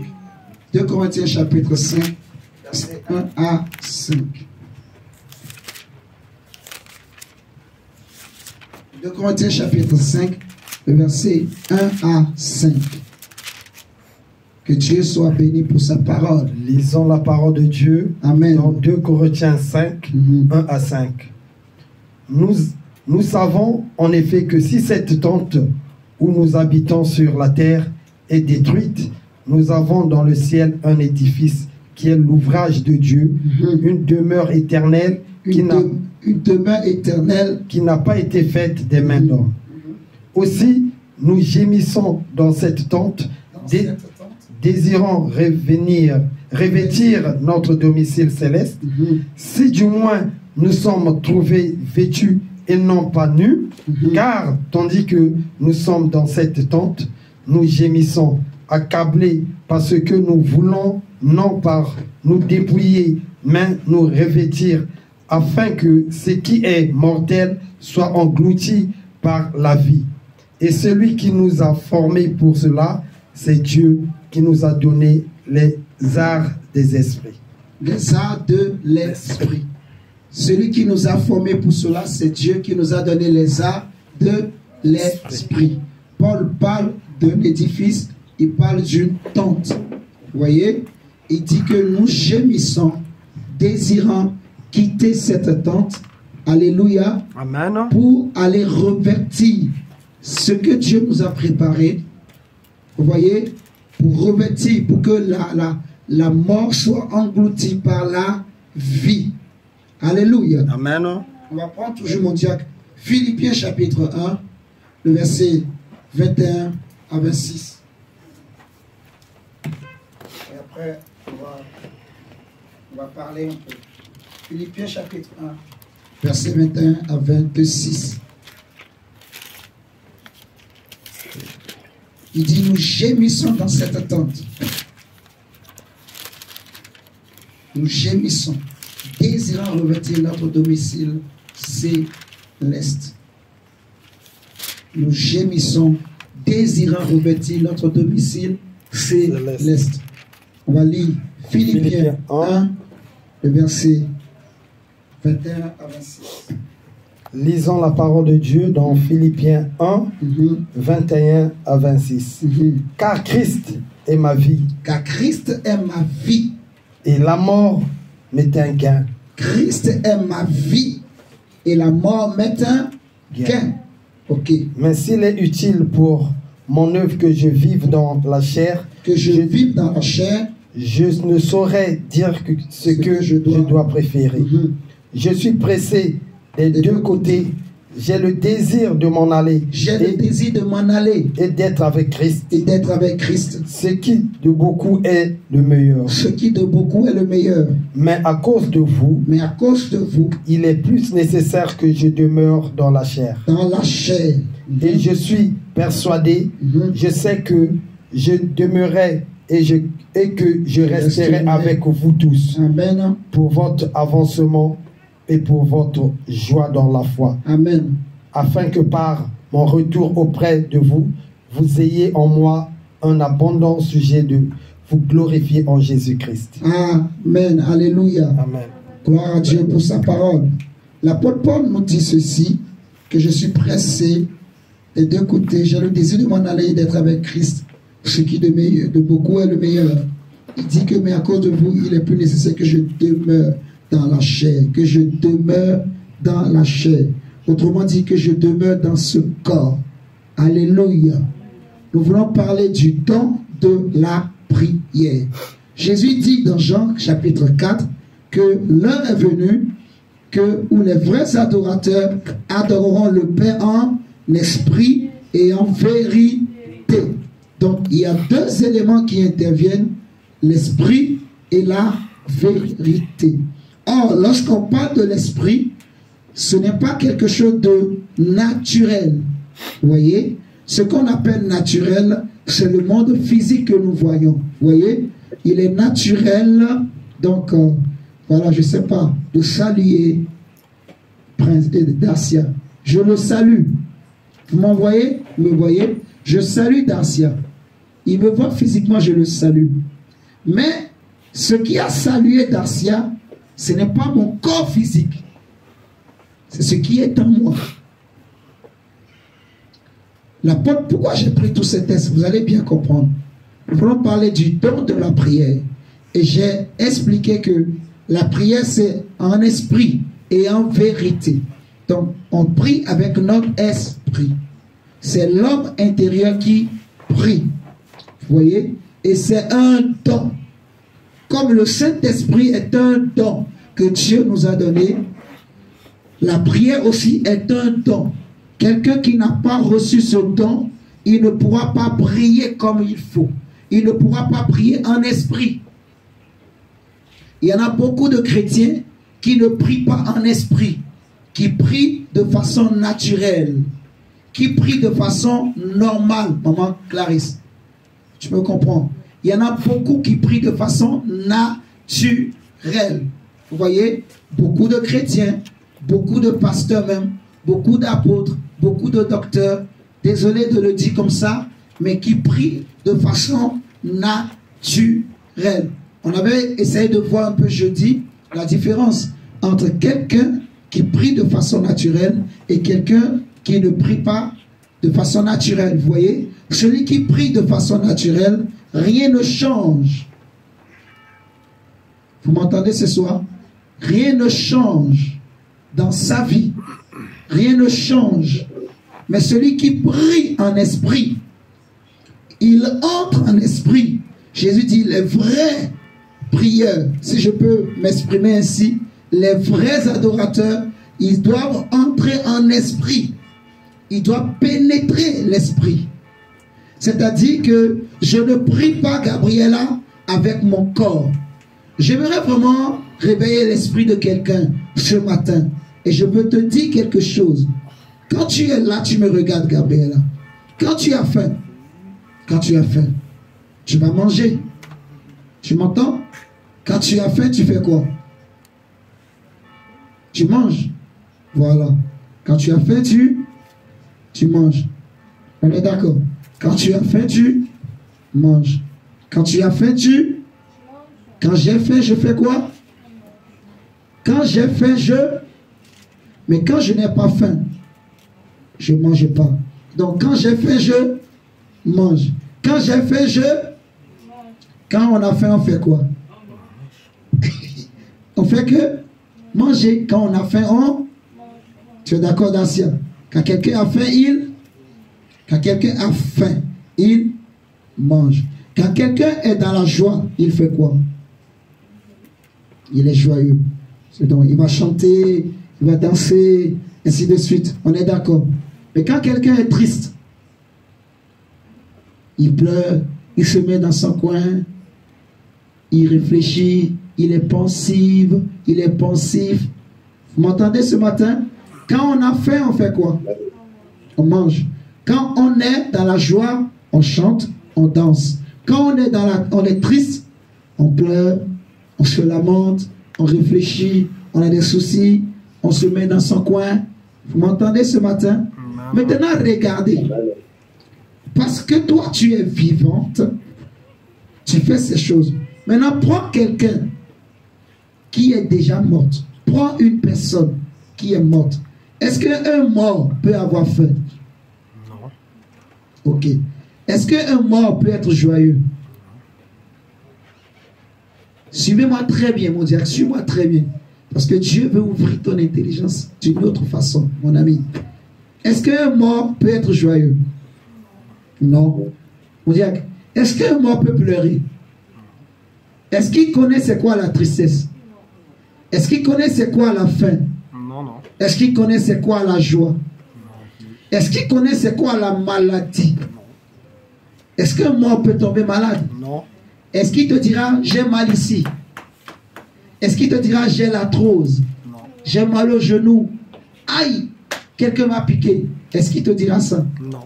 S5: 2 Corinthiens chapitre 5, verset 1 à 5. 2 Corinthiens chapitre 5, le verset 1 à 5. Que Dieu soit béni pour sa parole.
S4: Lisons la parole de Dieu.
S5: Amen.
S4: Dans 2 Corinthiens 5, 1 à 5. Nous savons en effet que si cette tente où nous habitons sur la terre est détruite, nous avons dans le ciel un édifice qui est l'ouvrage de Dieu, une demeure éternelle qui n'a pas été faite des mains d'homme. Aussi, nous gémissons dans cette tente, désirant revêtir notre domicile céleste, si du moins nous sommes trouvés vêtus et non pas nus, car tandis que nous sommes dans cette tente, nous gémissons, accablés parce que nous voulons non par nous dépouiller, mais nous revêtir, afin que ce qui est mortel soit englouti par la vie. Et celui qui nous a formés pour cela, c'est Dieu qui nous a donné les arts des esprits.
S5: Les arts de l'esprit. Celui qui nous a formés pour cela, c'est Dieu qui nous a donné les arts de l'esprit. Paul parle d'un édifice, il parle d'une tente. Vous voyez? Il dit que nous gémissons, désirant quitter cette tente, alléluia,
S4: Amen.
S5: Pour aller revêtir ce que Dieu nous a préparé. Vous voyez? Pour revêtir, pour que la mort soit engloutie par la vie. Alléluia.
S4: Amen.
S5: On va prendre toujours mon diacre. Philippiens chapitre 1, le verset 21 à 26. Et après, on va parler un peu. Philippiens chapitre 1, verset 21 à 26. Il dit, nous gémissons dans cette tente. Nous gémissons, désirant revêtir notre domicile céleste. Nous gémissons, désirant revêtir notre domicile céleste. On va lire Philippiens 1, le verset 21 à 26.
S4: Lisons la parole de Dieu dans Philippiens 1, 21 à 26. Car Christ est ma vie.
S5: Car Christ est ma vie.
S4: Et la mort m'est un gain.
S5: Christ est ma vie. Et la mort m'est un gain. Ok.
S4: Mais s'il est utile pour mon œuvre que je vive dans la chair,
S5: vive dans la chair,
S4: je ne saurais dire ce que je dois préférer. Je suis pressé des deux côtés. J'ai le désir de m'en aller.
S5: J'ai le désir de m'en aller.
S4: Et d'être avec Christ.
S5: Et d'être avec Christ.
S4: Ce qui de beaucoup est le meilleur.
S5: Ce qui de beaucoup est le meilleur.
S4: Mais à cause de vous.
S5: Mais à cause de vous.
S4: Il est plus nécessaire que je demeure dans la chair.
S5: Dans la chair.
S4: Et je suis persuadé, je sais que je demeurerai et que je resterai avec vous tous
S5: Amen.
S4: pour votre avancement et pour votre joie dans la foi,
S5: Amen.
S4: afin que par mon retour auprès de vous, vous ayez en moi un abondant sujet de vous glorifier en Jésus-Christ.
S5: Amen. Alléluia.
S4: Amen.
S5: Gloire à Dieu pour sa parole. L'apôtre Paul nous dit ceci, que je suis pressé des deux côtés. J'ai le désir de m'en aller, d'être avec Christ, ce qui de beaucoup est le meilleur. Il dit que, mais à cause de vous, il est plus nécessaire que je demeure dans la chair, que je demeure dans la chair. Autrement dit, que je demeure dans ce corps. Alléluia. Nous voulons parler du don de la prière. Jésus dit dans Jean chapitre 4 que l'heure est venue où les vrais adorateurs adoreront le Père en esprit et en vérité. Donc il y a deux éléments qui interviennent, l'esprit et la vérité. Or, lorsqu'on parle de l'esprit, ce n'est pas quelque chose de naturel. Vous voyez, ce qu'on appelle naturel, c'est le monde physique que nous voyons. Vous voyez, il est naturel, donc voilà, je ne sais pas, de saluer Prince Dacia. Je le salue. Vous m'envoyez, vous me voyez, je salue Dacia. Il me voit physiquement, je le salue. Mais ce qui a salué Dacia, ce n'est pas mon corps physique. C'est ce qui est en moi. L'apôtre, pourquoi j'ai pris tous ces textes? Vous allez bien comprendre. Nous voulons parler du don de la prière. Et j'ai expliqué que la prière, c'est en esprit et en vérité. Donc, on prie avec notre esprit. C'est l'homme intérieur qui prie. Vous voyez? Et c'est un don. Comme le Saint-Esprit est un don que Dieu nous a donné, la prière aussi est un don. Quelqu'un qui n'a pas reçu ce don, il ne pourra pas prier comme il faut. Il ne pourra pas prier en esprit. Il y en a beaucoup de chrétiens qui ne prient pas en esprit, qui prient de façon naturelle, qui prient de façon normale. Maman Clarisse, tu me comprends? Il y en a beaucoup qui prient de façon naturelle. Vous voyez, beaucoup de chrétiens, beaucoup de pasteurs même, beaucoup d'apôtres, beaucoup de docteurs, désolé de le dire comme ça, mais qui prient de façon naturelle. On avait essayé de voir un peu jeudi la différence entre quelqu'un qui prie de façon naturelle et quelqu'un qui ne prie pas de façon naturelle. Vous voyez, celui qui prie de façon naturelle, rien ne change. Vous m'entendez ce soir? Rien ne change dans sa vie. Rien ne change. Mais celui qui prie en esprit, il entre en esprit. Jésus dit, les vrais prieurs, si je peux m'exprimer ainsi, les vrais adorateurs, ils doivent entrer en esprit. Ils doivent pénétrer l'esprit. C'est-à-dire que je ne prie pas, Gabriela, avec mon corps. J'aimerais vraiment réveiller l'esprit de quelqu'un ce matin. Et je veux te dire quelque chose. Quand tu es là, tu me regardes, Gabriela. Quand tu as faim, tu vas manger. Tu m'entends? Quand tu as faim, tu fais quoi? Tu manges. Voilà. Quand tu as faim, tu manges. On est d'accord? Quand tu as faim, tu manges. Quand tu as faim, Quand j'ai faim, je fais quoi? Quand j'ai faim, Mais quand je n'ai pas faim, je ne mange pas. Donc quand j'ai faim, je mange. Quand j'ai faim, Quand on a faim, on fait quoi? On fait que manger. Quand on a faim, on... Tu es d'accord, Dacia? Quand quelqu'un a faim, il mange. Quand quelqu'un est dans la joie, il fait quoi? Il est joyeux. Donc, il va chanter, il va danser, ainsi de suite. On est d'accord. Mais quand quelqu'un est triste, il pleure, il se met dans son coin, il réfléchit, il est pensif. Vous m'entendez ce matin? Quand on a faim, on fait quoi? On mange. Quand on est dans la joie, on chante, on danse. Quand on est triste, on pleure, on se lamente, on réfléchit, on a des soucis, on se met dans son coin. Vous m'entendez ce matin? Maintenant, regardez. Parce que toi, tu es vivante, tu fais ces choses. Maintenant, prends quelqu'un qui est déjà morte. Prends une personne qui est morte. Est-ce qu'un mort peut avoir faim?
S2: Non.
S5: Ok. Est-ce qu'un mort peut être joyeux? Suivez-moi très bien, mon diacre. Suis-moi très bien. Parce que Dieu veut ouvrir ton intelligence d'une autre façon, mon ami. Est-ce qu'un mort peut être joyeux? Non. Mon diacre, est-ce qu'un mort peut pleurer? Est-ce qu'il connaît c'est quoi la tristesse? Est-ce qu'il connaît c'est quoi la faim?
S2: Non, non.
S5: Est-ce qu'il connaît c'est quoi la joie?
S2: Non.
S5: Est-ce qu'il connaît c'est quoi la maladie? Est-ce qu'un mort peut tomber malade?
S2: Non.
S5: Est-ce qu'il te dira j'ai mal ici? Est-ce qu'il te dira j'ai l'arthrose?
S2: Non.
S5: J'ai mal au genou? Aïe, quelqu'un m'a piqué. Est-ce qu'il te dira ça?
S2: Non.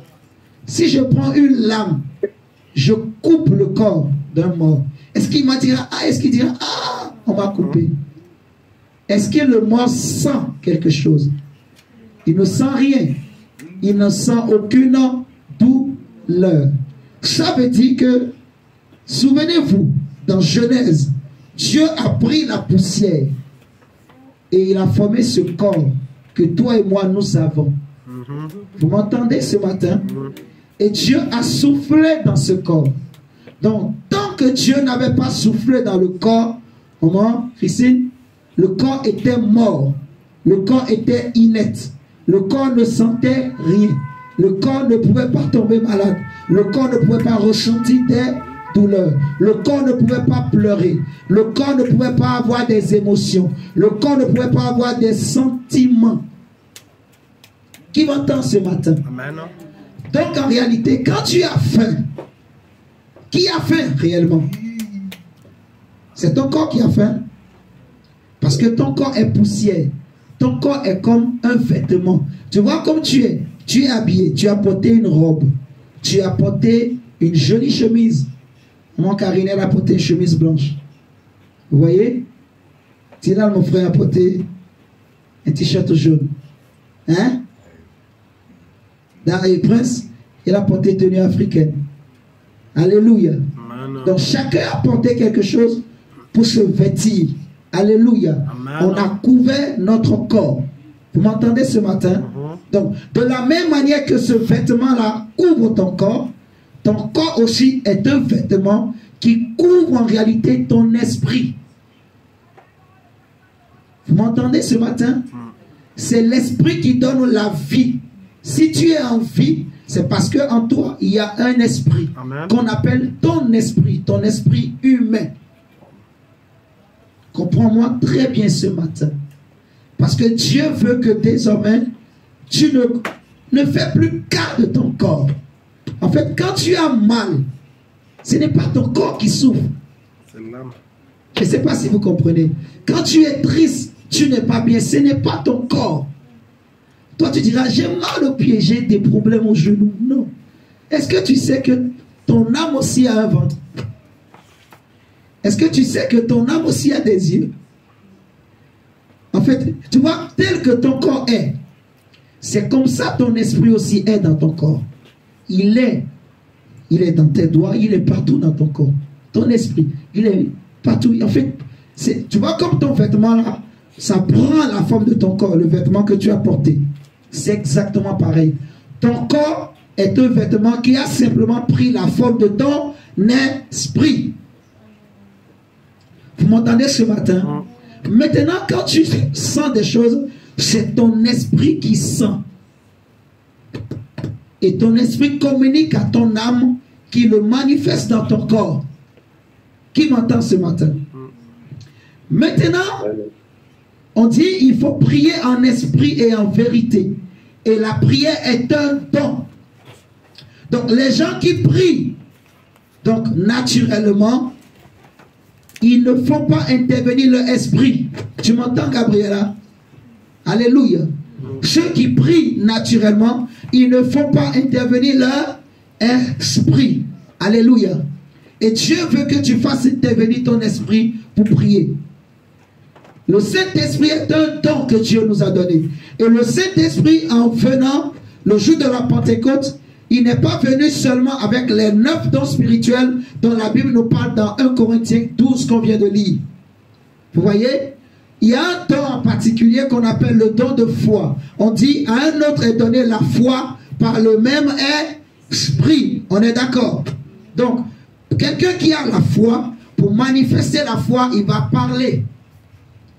S5: Si je prends une lame, je coupe le corps d'un mort. Est-ce qu'il m'a dira ah? Est-ce qu'il dira ah, on m'a coupé? Est-ce que le mort sent quelque chose? Il ne sent rien. Il ne sent aucune douleur. Ça veut dire que, souvenez-vous, dans Genèse, Dieu a pris la poussière et il a formé ce corps que toi et moi nous avons. Vous m'entendez ce matin? Et Dieu a soufflé dans ce corps. Donc, tant que Dieu n'avait pas soufflé dans le corps, comment, Christine? Le corps était mort. Le corps était inerte. Le corps ne sentait rien. Le corps ne pouvait pas tomber malade. Le corps ne pouvait pas ressentir des douleurs. Le corps ne pouvait pas pleurer. Le corps ne pouvait pas avoir des émotions. Le corps ne pouvait pas avoir des sentiments. Qui m'entend ce matin?
S2: Amen.
S5: Donc en réalité, quand tu as faim, qui a faim réellement? C'est ton corps qui a faim. Parce que ton corps est poussière. Ton corps est comme un vêtement. Tu vois comme tu es. Tu es habillé. Tu as porté une robe. Tu as porté une jolie chemise. Mon Karine, elle a porté une chemise blanche. Vous voyez? Tina, mon frère, a porté un t-shirt jaune. Hein? Dans les princes, il a porté une tenue africaine. Alléluia.
S2: Amen.
S5: Donc chacun a porté quelque chose pour se vêtir. Alléluia.
S2: Amen.
S5: On a couvert notre corps. Vous m'entendez ce matin? Donc, de la même manière que ce vêtement-là couvre ton corps aussi est un vêtement qui couvre en réalité ton esprit. Vous m'entendez ce matin? C'est l'esprit qui donne la vie. Si tu es en vie, c'est parce qu'en toi, il y a un esprit qu'on appelle ton esprit humain. Comprends-moi très bien ce matin. Parce que Dieu veut que désormais, tu ne fais plus cas de ton corps. En fait, quand tu as mal, ce n'est pas ton corps qui souffre.
S2: C'est l'âme.
S5: Je ne sais pas si vous comprenez. Quand tu es triste, tu n'es pas bien, ce n'est pas ton corps. Toi, tu diras, j'ai mal au pied, j'ai des problèmes au genou. Non. Est-ce que tu sais que ton âme aussi a un ventre? Est-ce que tu sais que ton âme aussi a des yeux? En fait, tu vois, tel que ton corps est, c'est comme ça ton esprit aussi est dans ton corps. Il est dans tes doigts, il est partout dans ton corps. Ton esprit, il est partout. En fait, tu vois comme ton vêtement là, ça prend la forme de ton corps, le vêtement que tu as porté. C'est exactement pareil. Ton corps est un vêtement qui a simplement pris la forme de ton esprit. Vous m'entendez ce matin? Maintenant, quand tu sens des choses, c'est ton esprit qui sent. Et ton esprit communique à ton âme qui le manifeste dans ton corps. Qui m'entend ce matin? Maintenant, on dit il faut prier en esprit et en vérité. Et la prière est un don. Donc les gens qui prient, donc naturellement, ils ne font pas intervenir leur esprit. Tu m'entends, Gabriela? Alléluia. Ceux qui prient naturellement, ils ne font pas intervenir leur esprit. Alléluia. Et Dieu veut que tu fasses intervenir ton esprit pour prier. Le Saint-Esprit est un don que Dieu nous a donné. Et le Saint-Esprit, en venant le jour de la Pentecôte, il n'est pas venu seulement avec les 9 dons spirituels dont la Bible nous parle dans 1 Corinthiens 12 qu'on vient de lire. Vous voyez? Il y a un don en particulier qu'on appelle le don de foi. On dit à un autre est donné la foi par le même esprit. On est d'accord? Donc, quelqu'un qui a la foi, pour manifester la foi, il va parler.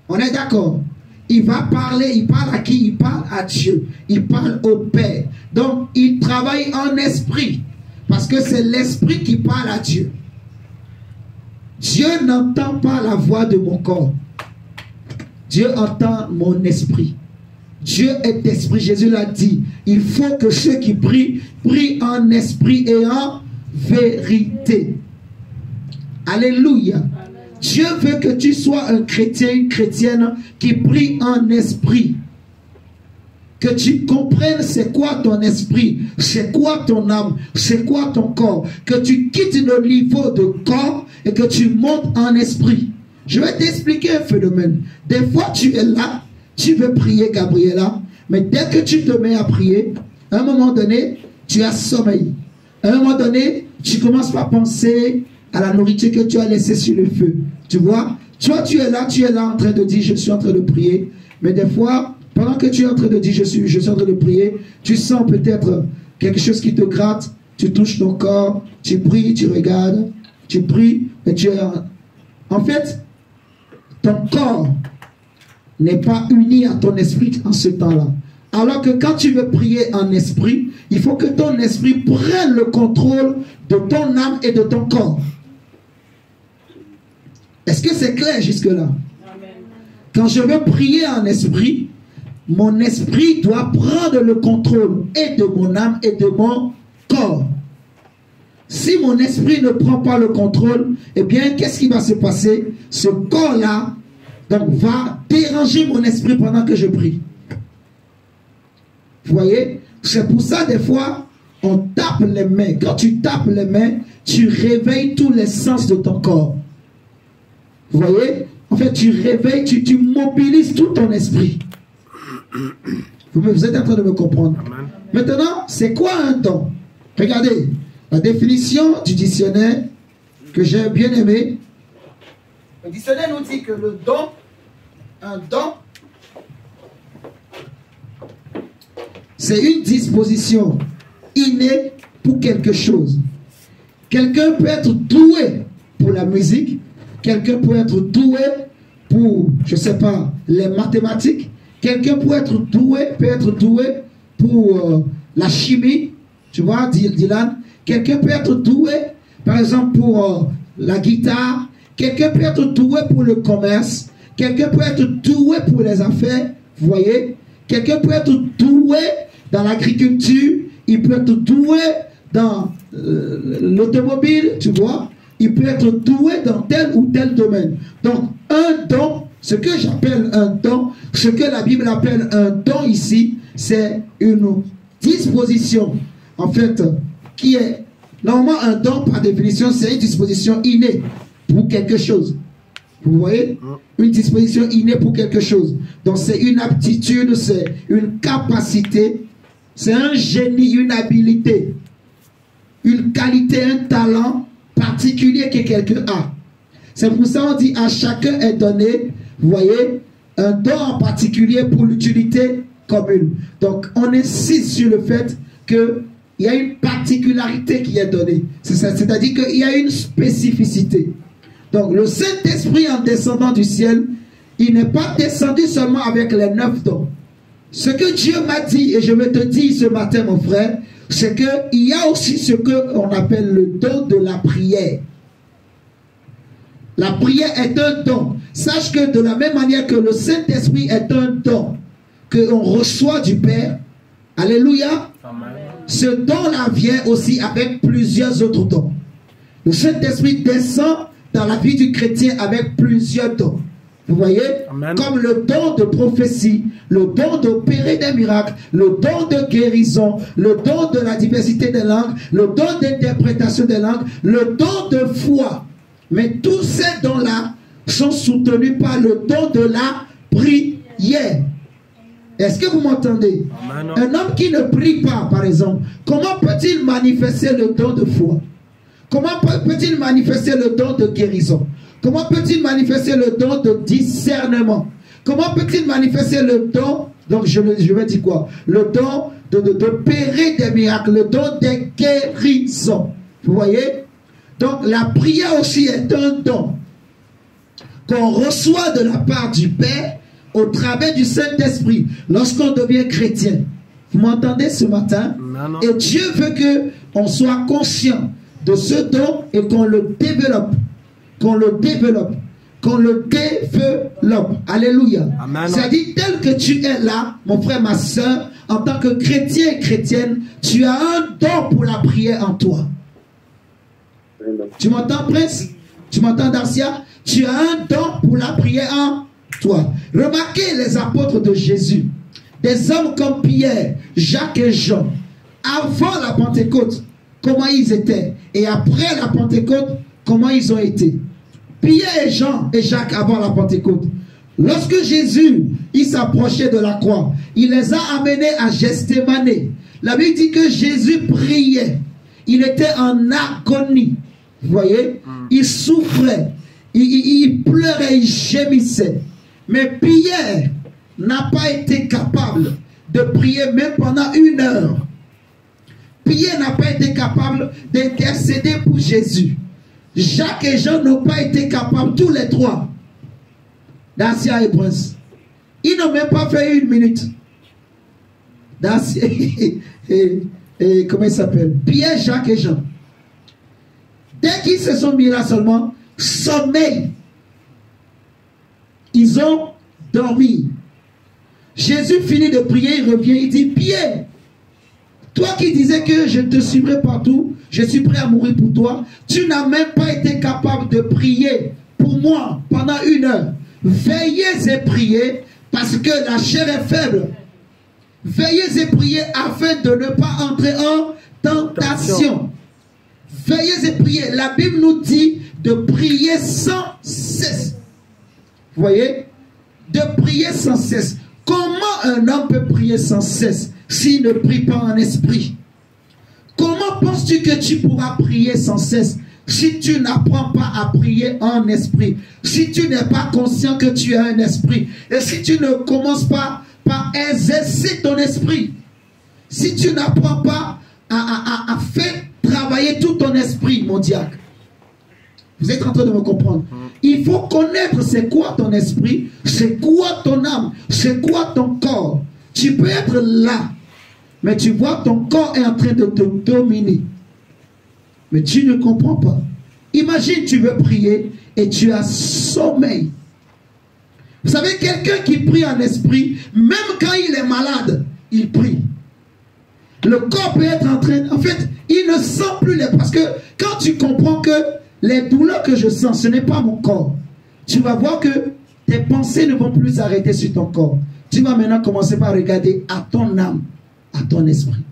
S5: On est d'accord? Il va parler, il parle à qui? Il parle à Dieu. Il parle au Père. Donc, il travaille en esprit. Parce que c'est l'esprit qui parle à Dieu. Dieu n'entend pas la voix de mon corps. Dieu entend mon esprit. Dieu est esprit. Jésus l'a dit. Il faut que ceux qui prient, prient en esprit et en vérité. Alléluia. Dieu veut que tu sois un chrétien, une chrétienne qui prie en esprit. Que tu comprennes c'est quoi ton esprit, c'est quoi ton âme, c'est quoi ton corps. Que tu quittes le niveau de corps et que tu montes en esprit. Je vais t'expliquer un phénomène. Des fois tu es là, tu veux prier Gabriela, mais dès que tu te mets à prier, à un moment donné, tu as sommeil. À un moment donné, tu commences par penser à la nourriture que tu as laissée sur le feu. Tu vois? Toi, tu es là en train de dire, je suis en train de prier. Mais des fois, pendant que tu es en train de dire, je suis en train de prier, tu sens peut-être quelque chose qui te gratte, tu touches ton corps, tu pries, tu regardes, tu pries, et tu es... En fait, ton corps n'est pas uni à ton esprit en ce temps-là. Alors que quand tu veux prier en esprit, il faut que ton esprit prenne le contrôle de ton âme et de ton corps. Est-ce que c'est clair jusque-là? Quand je veux prier en esprit, mon esprit doit prendre le contrôle et de mon âme et de mon corps. Si mon esprit ne prend pas le contrôle, eh bien, qu'est-ce qui va se passer? Ce corps-là donc, va déranger mon esprit pendant que je prie. Vous voyez? C'est pour ça, des fois, on tape les mains. Quand tu tapes les mains, tu réveilles tous les sens de ton corps. Vous voyez? En fait, tu réveilles, tu mobilises tout ton esprit. Vous êtes en train de me comprendre.
S2: Amen.
S5: Maintenant, c'est quoi un don? Regardez, la définition du dictionnaire que j'ai bien aimé. Le dictionnaire nous dit que le don, un don, c'est une disposition innée pour quelque chose. Quelqu'un peut être doué pour la musique, quelqu'un peut être doué pour, je ne sais pas, les mathématiques, quelqu'un peut être doué pour la chimie, tu vois, Dylan. Quelqu'un peut être doué, par exemple, pour la guitare. Quelqu'un peut être doué pour le commerce. Quelqu'un peut être doué pour les affaires. Vous voyez? Quelqu'un peut être doué dans l'agriculture. Il peut être doué dans l'automobile, tu vois. Il peut être doué dans tel ou tel domaine. Donc, un don, ce que j'appelle un don, ce que la Bible appelle un don ici, c'est une disposition, en fait, qui est, normalement, un don, par définition, c'est une disposition innée pour quelque chose. Vous voyez? Une disposition innée pour quelque chose. Donc, c'est une aptitude, c'est une capacité, c'est un génie, une habilité, une qualité, un talent particulier que quelqu'un a. C'est pour ça qu'on dit à chacun est donné, vous voyez, un don en particulier pour l'utilité commune. Donc, on insiste sur le fait qu'il y a une particularité qui est donnée. C'est-à-dire qu'il y a une spécificité. Donc, le Saint-Esprit, en descendant du ciel, il n'est pas descendu seulement avec les 9 dons. Ce que Dieu m'a dit, et je vais te dire ce matin, mon frère, c'est qu'il y a aussi ce qu'on appelle le don de la prière. La prière est un don. Sache que de la même manière que le Saint-Esprit est un don que l'on reçoit du Père, alléluia, amen. Ce don-là vient aussi avec plusieurs autres dons. Le Saint-Esprit descend dans la vie du chrétien avec plusieurs dons. Vous voyez?
S2: Amen.
S5: Comme le don de prophétie, le don d'opérer des miracles, le don de guérison, le don de la diversité des langues, le don d'interprétation des langues, le don de foi. Mais tous ces dons-là sont soutenus par le don de la prière. Est-ce que vous m'entendez?
S2: Amen.
S5: Un homme qui ne prie pas, par exemple, comment peut-il manifester le don de foi? Comment peut-il manifester le don de guérison? Comment peut-il manifester le don de discernement? Comment peut-il manifester le don, donc je vais dire quoi? Le don d'opérer des miracles, le don des guérisons. Vous voyez? Donc la prière aussi est un don qu'on reçoit de la part du Père au travers du Saint-Esprit lorsqu'on devient chrétien. Vous m'entendez ce matin?
S2: Non.
S5: Et Dieu veut qu'on soit conscient de ce don et qu'on le développe. Qu'on le développe. Qu'on le développe. Alléluia. C'est-à-dire, tel que tu es là, mon frère, ma soeur, en tant que chrétien et chrétienne, tu as un don pour la prière en toi. Tu m'entends, Prince? Tu m'entends, Darcia? Tu as un don pour la prière en toi. Remarquez les apôtres de Jésus. Des hommes comme Pierre, Jacques et Jean. Avant la Pentecôte, comment ils étaient. Et après la Pentecôte, comment ils ont été. Pierre et Jean et Jacques avant la Pentecôte. Lorsque Jésus, il s'approchait de la croix, il les a amenés à Gethsémane. La Bible dit que Jésus priait. Il était en agonie. Vous voyez? Il souffrait. Il pleurait, il gémissait. Mais Pierre n'a pas été capable de prier même pendant 1 heure. Pierre n'a pas été capable d'intercéder pour Jésus. Jacques et Jean n'ont pas été capables, tous les trois. Dacia et Prince. Ils n'ont même pas fait 1 minute. Dacia et comment il s'appelle? Pierre, Jacques et Jean. Dès qu'ils se sont mis là seulement, sommeil. Ils ont dormi. Jésus finit de prier, il revient, il dit, Pierre, toi qui disais que je te suivrai partout, je suis prêt à mourir pour toi, tu n'as même pas été capable de prier pour moi pendant 1 heure. Veillez et priez parce que la chair est faible. Veillez et priez afin de ne pas entrer en tentation. Veillez et priez. La Bible nous dit de prier sans cesse. Vous voyez? De prier sans cesse. Comment un homme peut prier sans cesse s'il ne prie pas en esprit? Comment penses-tu que tu pourras prier sans cesse si tu n'apprends pas à prier en esprit? Si tu n'es pas conscient que tu as un esprit. Et si tu ne commences pas par exercer ton esprit. Si tu n'apprends pas à faire travailler tout ton esprit, mon diacre. Vous êtes en train de me comprendre. Il faut connaître c'est quoi ton esprit, c'est quoi ton âme, c'est quoi ton corps. Tu peux être là, mais tu vois ton corps est en train de te dominer. Mais tu ne comprends pas. Imagine tu veux prier et tu as sommeil. Vous savez, quelqu'un qui prie en esprit, même quand il est malade, il prie. Le corps peut être en train... En fait, il ne sent plus les... Parce que quand tu comprends que les douleurs que je sens, ce n'est pas mon corps, tu vas voir que tes pensées ne vont plus s'arrêter sur ton corps. Tu vas maintenant commencer par regarder à ton âme, à ton esprit.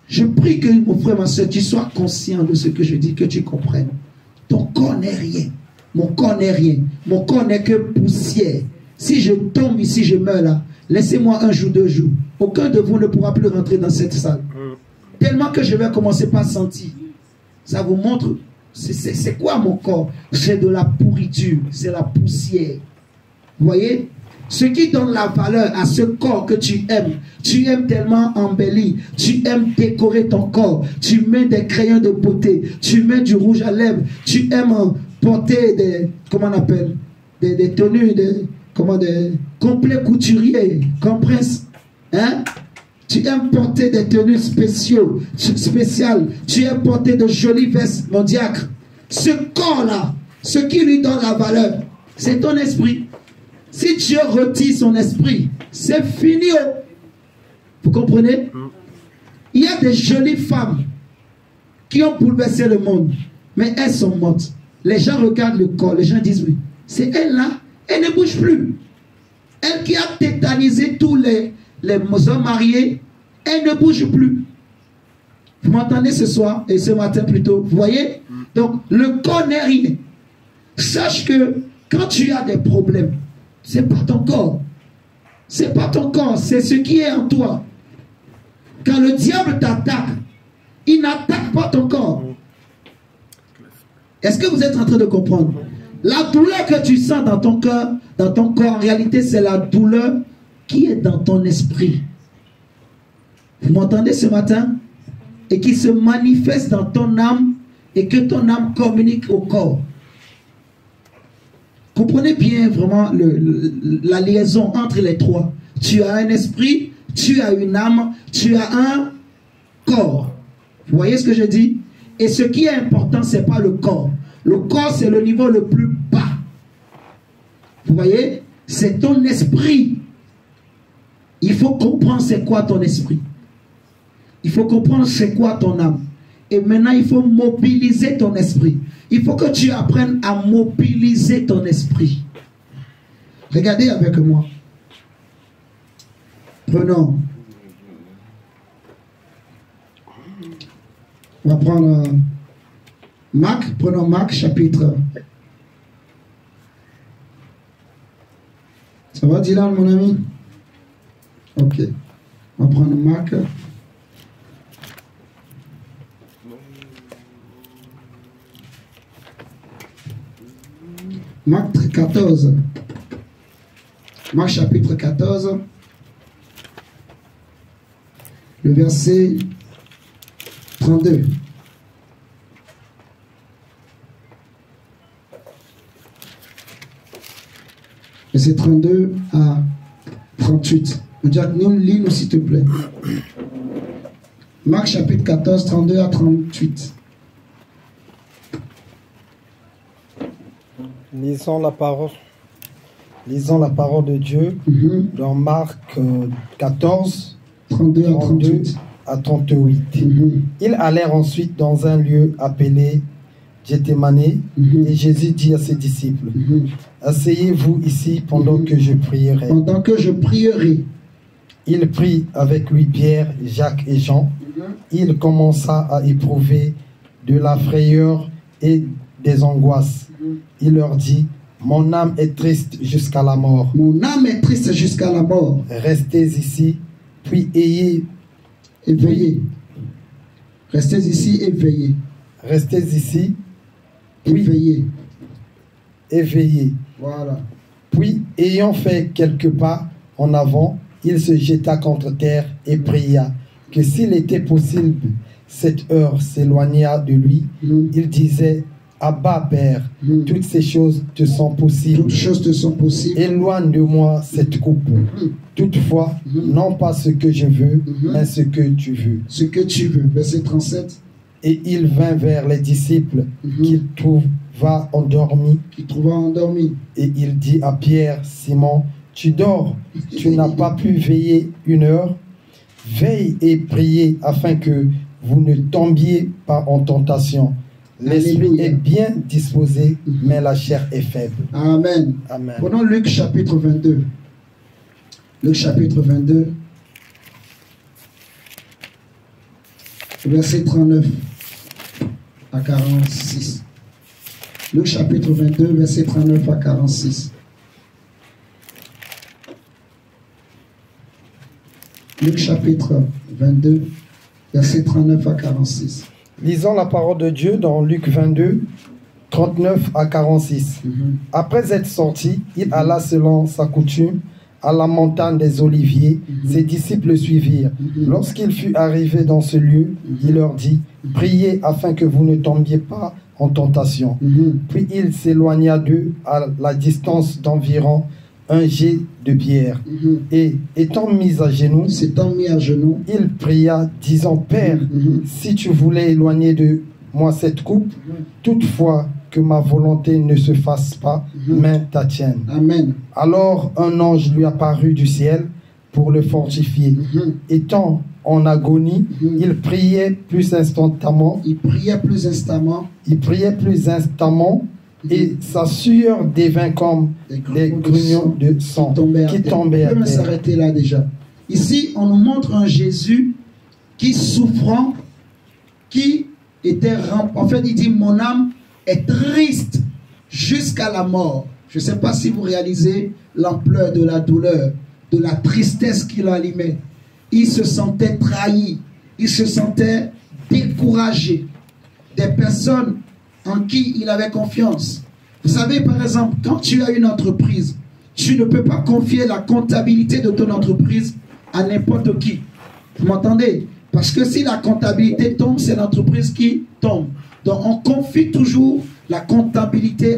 S5: Je prie que, mon frère, ma soeur, tu sois conscient de ce que je dis, que tu comprennes. Ton corps n'est rien. Mon corps n'est rien. Mon corps n'est que poussière. Si je tombe ici, je meurs là. Laissez-moi 1 jour, 2 jours. Aucun de vous ne pourra plus rentrer dans cette salle. Tellement que je vais commencer par sentir. Ça vous montre, c'est quoi mon corps? C'est de la pourriture, c'est la poussière. Vous voyez? Ce qui donne la valeur à ce corps que tu aimes tellement embellir, tu aimes décorer ton corps, tu mets des crayons de beauté, tu mets du rouge à lèvres, tu aimes porter des, comment on appelle, des tenues, des complets couturiers, comme Prince, hein? Tu aimes porter des tenues spéciales, tu aimes porter de jolies vestes, mon diacre. Ce corps-là, ce qui lui donne la valeur, c'est ton esprit. Si Dieu retire son esprit, c'est fini. Vous comprenez? Il y a des jolies femmes qui ont bouleversé le monde, mais elles sont mortes. Les gens regardent le corps, les gens disent oui, c'est elle là, Elle ne bouge plus. Elle qui a tétanisé tous les hommes mariés, elle ne bouge plus. Vous m'entendez ce soir et ce matin plutôt? Vous voyez? Donc, le corps n'est rien. Sache que quand tu as des problèmes, c'est pas ton corps. C'est pas ton corps, c'est ce qui est en toi. Quand le diable t'attaque, il n'attaque pas ton corps. Est-ce que vous êtes en train de comprendre? La douleur que tu sens dans ton cœur, dans ton corps, en réalité, c'est la douleur qui est dans ton esprit. Vous m'entendez ce matin? Et qui se manifeste dans ton âme et que ton âme communique au corps. Comprenez bien vraiment la liaison entre les trois. Tu as un esprit, tu as une âme, tu as un corps. Vous voyez ce que je dis? Et ce qui est important, ce n'est pas le corps. Le corps, c'est le niveau le plus bas. Vous voyez? C'est ton esprit. Il faut comprendre c'est quoi ton esprit. Il faut comprendre c'est quoi ton âme. Et maintenant, il faut mobiliser ton esprit. Il faut que tu apprennes à mobiliser ton esprit. Regardez avec moi. Prenons. On va prendre Marc. Prenons Marc chapitre. Ça va Dylan mon ami? Ok. On va prendre Marc. Marc 14. Marc chapitre 14. Le verset 32. Verset 32 à 38. Jack, lis-nous s'il te plaît. Marc chapitre 14, 32 à 38.
S4: Lisons la parole de Dieu dans Marc 14, 32 à 38. Ils allèrent ensuite dans un lieu appelé Gethsémane et Jésus dit à ses disciples, asseyez-vous ici pendant que je prierai.
S5: Pendant que je prierai.
S4: Il prit avec lui Pierre, Jacques et Jean. Il commença à éprouver de la frayeur et des angoisses. Il leur dit, mon âme est triste jusqu'à la mort.
S5: Mon âme est triste jusqu'à la mort.
S4: Restez ici, puis ayez...
S5: Éveillez. Restez ici, éveillez.
S4: Restez ici,
S5: puis éveillez.
S4: Éveillez.
S5: Voilà.
S4: Puis, ayant fait quelques pas en avant, il se jeta contre terre et pria que s'il était possible, cette heure s'éloigna de lui. Il disait, Abba, Père, toutes ces choses te sont possibles.
S5: Toutes choses te sont possibles.
S4: Éloigne de moi cette coupe. Toutefois, non pas ce que je veux, mais ce que tu veux.
S5: Ce que tu veux. Verset 37.
S4: Et il vint vers les disciples qu'il trouva endormis. Et il dit à Pierre, Simon, tu dors, tu n'as pas pu veiller une heure. Veille et priez afin que vous ne tombiez pas en tentation. L'esprit est bien disposé, mais la chair est faible.
S5: Amen.
S4: Amen.
S5: Prenons Luc chapitre 22. Luc chapitre 22. Verset 39 à 46. Luc chapitre 22, verset 39 à 46. Luc chapitre 22, verset 39 à 46.
S4: Lisons la parole de Dieu dans Luc 22, 39 à 46. Après être sorti, il alla selon sa coutume à la montagne des Oliviers. Ses disciples le suivirent. Lorsqu'il fut arrivé dans ce lieu, il leur dit, priez afin que vous ne tombiez pas en tentation. Puis il s'éloigna d'eux à la distance d'environ un jet de pierre. Et étant mis à genoux, il pria, disant, Père, si tu voulais éloigner de moi cette coupe, toutefois que ma volonté ne se fasse pas, mais ta tienne.
S5: Amen.
S4: Alors un ange lui apparut du ciel pour le fortifier. Étant en agonie, il priait plus instantanément. et sa sueur devint comme des grugnons de sang qui tombaient à
S5: terre. On peut
S4: terre.
S5: s'arrêter là déjà. Ici, on nous montre un Jésus qui souffrant, qui était en fait, il dit, mon âme est triste jusqu'à la mort. Je ne sais pas si vous réalisez l'ampleur de la douleur, de la tristesse qui l'animait. Il se sentait trahi, il se sentait découragé. Des personnes en qui il avait confiance. Vous savez, par exemple, quand tu as une entreprise, tu ne peux pas confier la comptabilité de ton entreprise à n'importe qui. Vous m'entendez? Parce que si la comptabilité tombe, c'est l'entreprise qui tombe. Donc on confie toujours la comptabilité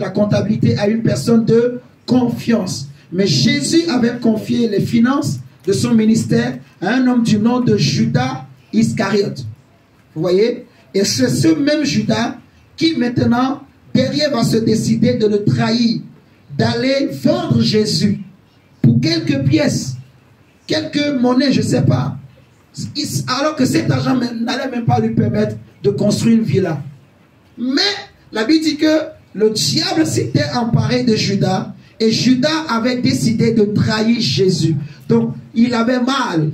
S5: à une personne de confiance. Mais Jésus avait confié les finances de son ministère à un homme du nom de Judas Iscariote. Vous voyez? Et c'est ce même Judas qui maintenant, derrière, va se décider de le trahir, d'aller vendre Jésus pour quelques pièces, quelques monnaies, je ne sais pas. Alors que cet argent n'allait même pas lui permettre de construire une villa. Mais la Bible dit que le diable s'était emparé de Judas et Judas avait décidé de trahir Jésus. Donc, il avait mal.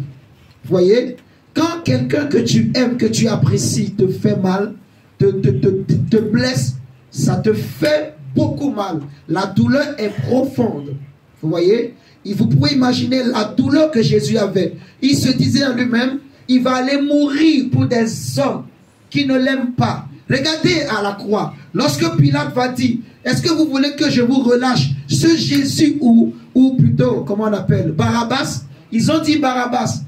S5: Vous voyez? Quand quelqu'un que tu aimes, que tu apprécies, te fait mal, te blesse, ça te fait beaucoup mal. La douleur est profonde. Vous voyez? Et vous pouvez imaginer la douleur que Jésus avait. Il se disait en lui-même, il va aller mourir pour des hommes qui ne l'aiment pas. Regardez à la croix. Lorsque Pilate va dire, est-ce que vous voulez que je vous relâche ce Jésus ou plutôt, comment on appelle, Barabbas? Ils ont dit Barabbas.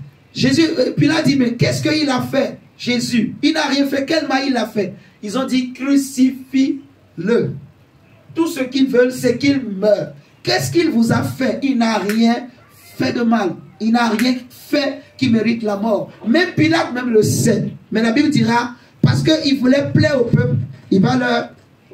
S5: Pilate dit, mais qu'est-ce qu'il a fait, Jésus? Il n'a rien fait. Quel mal il a fait? Ils ont dit, crucifie-le. Tout ce qu'ils veulent, c'est qu'il meure. Qu'est-ce qu'il vous a fait? Il n'a rien fait de mal. Il n'a rien fait qui mérite la mort. Même Pilate même le sait. Mais la Bible dira, parce qu'il voulait plaire au peuple, il va leur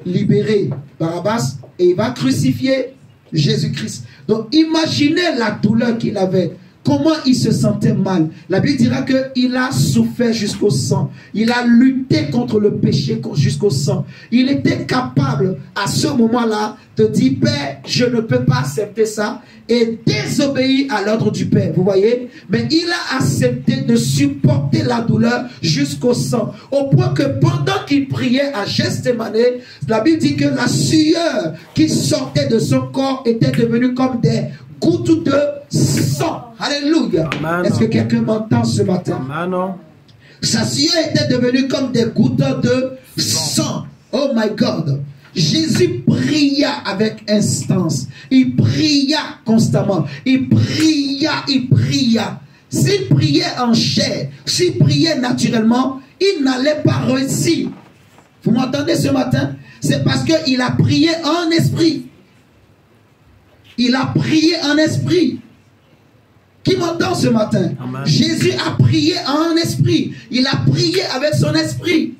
S5: libérer Barabbas et il va crucifier Jésus-Christ. Donc imaginez la douleur qu'il avait. Comment il se sentait mal. La Bible dira qu'il a souffert jusqu'au sang. Il a lutté contre le péché jusqu'au sang. Il était capable à ce moment-là de dire, Père, je ne peux pas accepter ça, et désobéir à l'ordre du Père. Vous voyez? Mais il a accepté de supporter la douleur jusqu'au sang. Au point que pendant qu'il priait à Gethsémane, la Bible dit que la sueur qui sortait de son corps était devenue comme des gouttes de sang. Alléluia. Est-ce que quelqu'un m'entend ce matin?
S2: Amen.
S5: Sa sueur était devenue comme des gouttes de sang. Oh my God. Jésus pria avec instance. Il pria constamment. Il pria. S'il priait en chair, s'il priait naturellement, il n'allait pas réussir. Vous m'entendez ce matin? C'est parce qu'il a prié en esprit. Il a prié en esprit. Qui m'entend ce matin?
S2: Amen.
S5: Jésus a prié en esprit. Il a prié avec son esprit.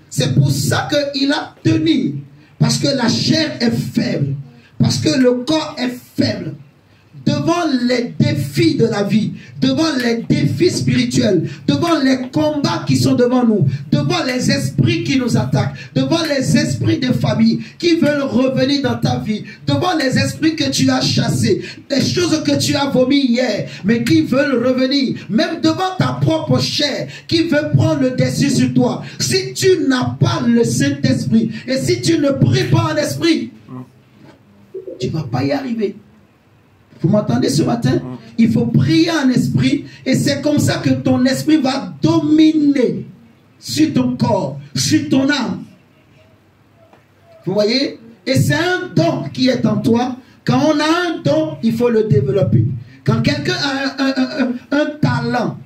S5: C'est pour ça qu'il a tenu. Parce que la chair est faible. Parce que le corps est faible. Devant les défis de la vie, devant les défis spirituels, devant les combats qui sont devant nous, devant les esprits qui nous attaquent, devant les esprits de famille qui veulent revenir dans ta vie, devant les esprits que tu as chassés, les choses que tu as vomies hier, mais qui veulent revenir, même devant ta propre chair, qui veut prendre le dessus sur toi. Si tu n'as pas le Saint-Esprit, et si tu ne pries pas en esprit, tu ne vas pas y arriver. Vous m'entendez ce matin? Il faut prier en esprit et c'est comme ça que ton esprit va dominer sur ton corps, sur ton âme. Vous voyez? Et c'est un don qui est en toi. Quand on a un don, il faut le développer. Quand quelqu'un a un talent,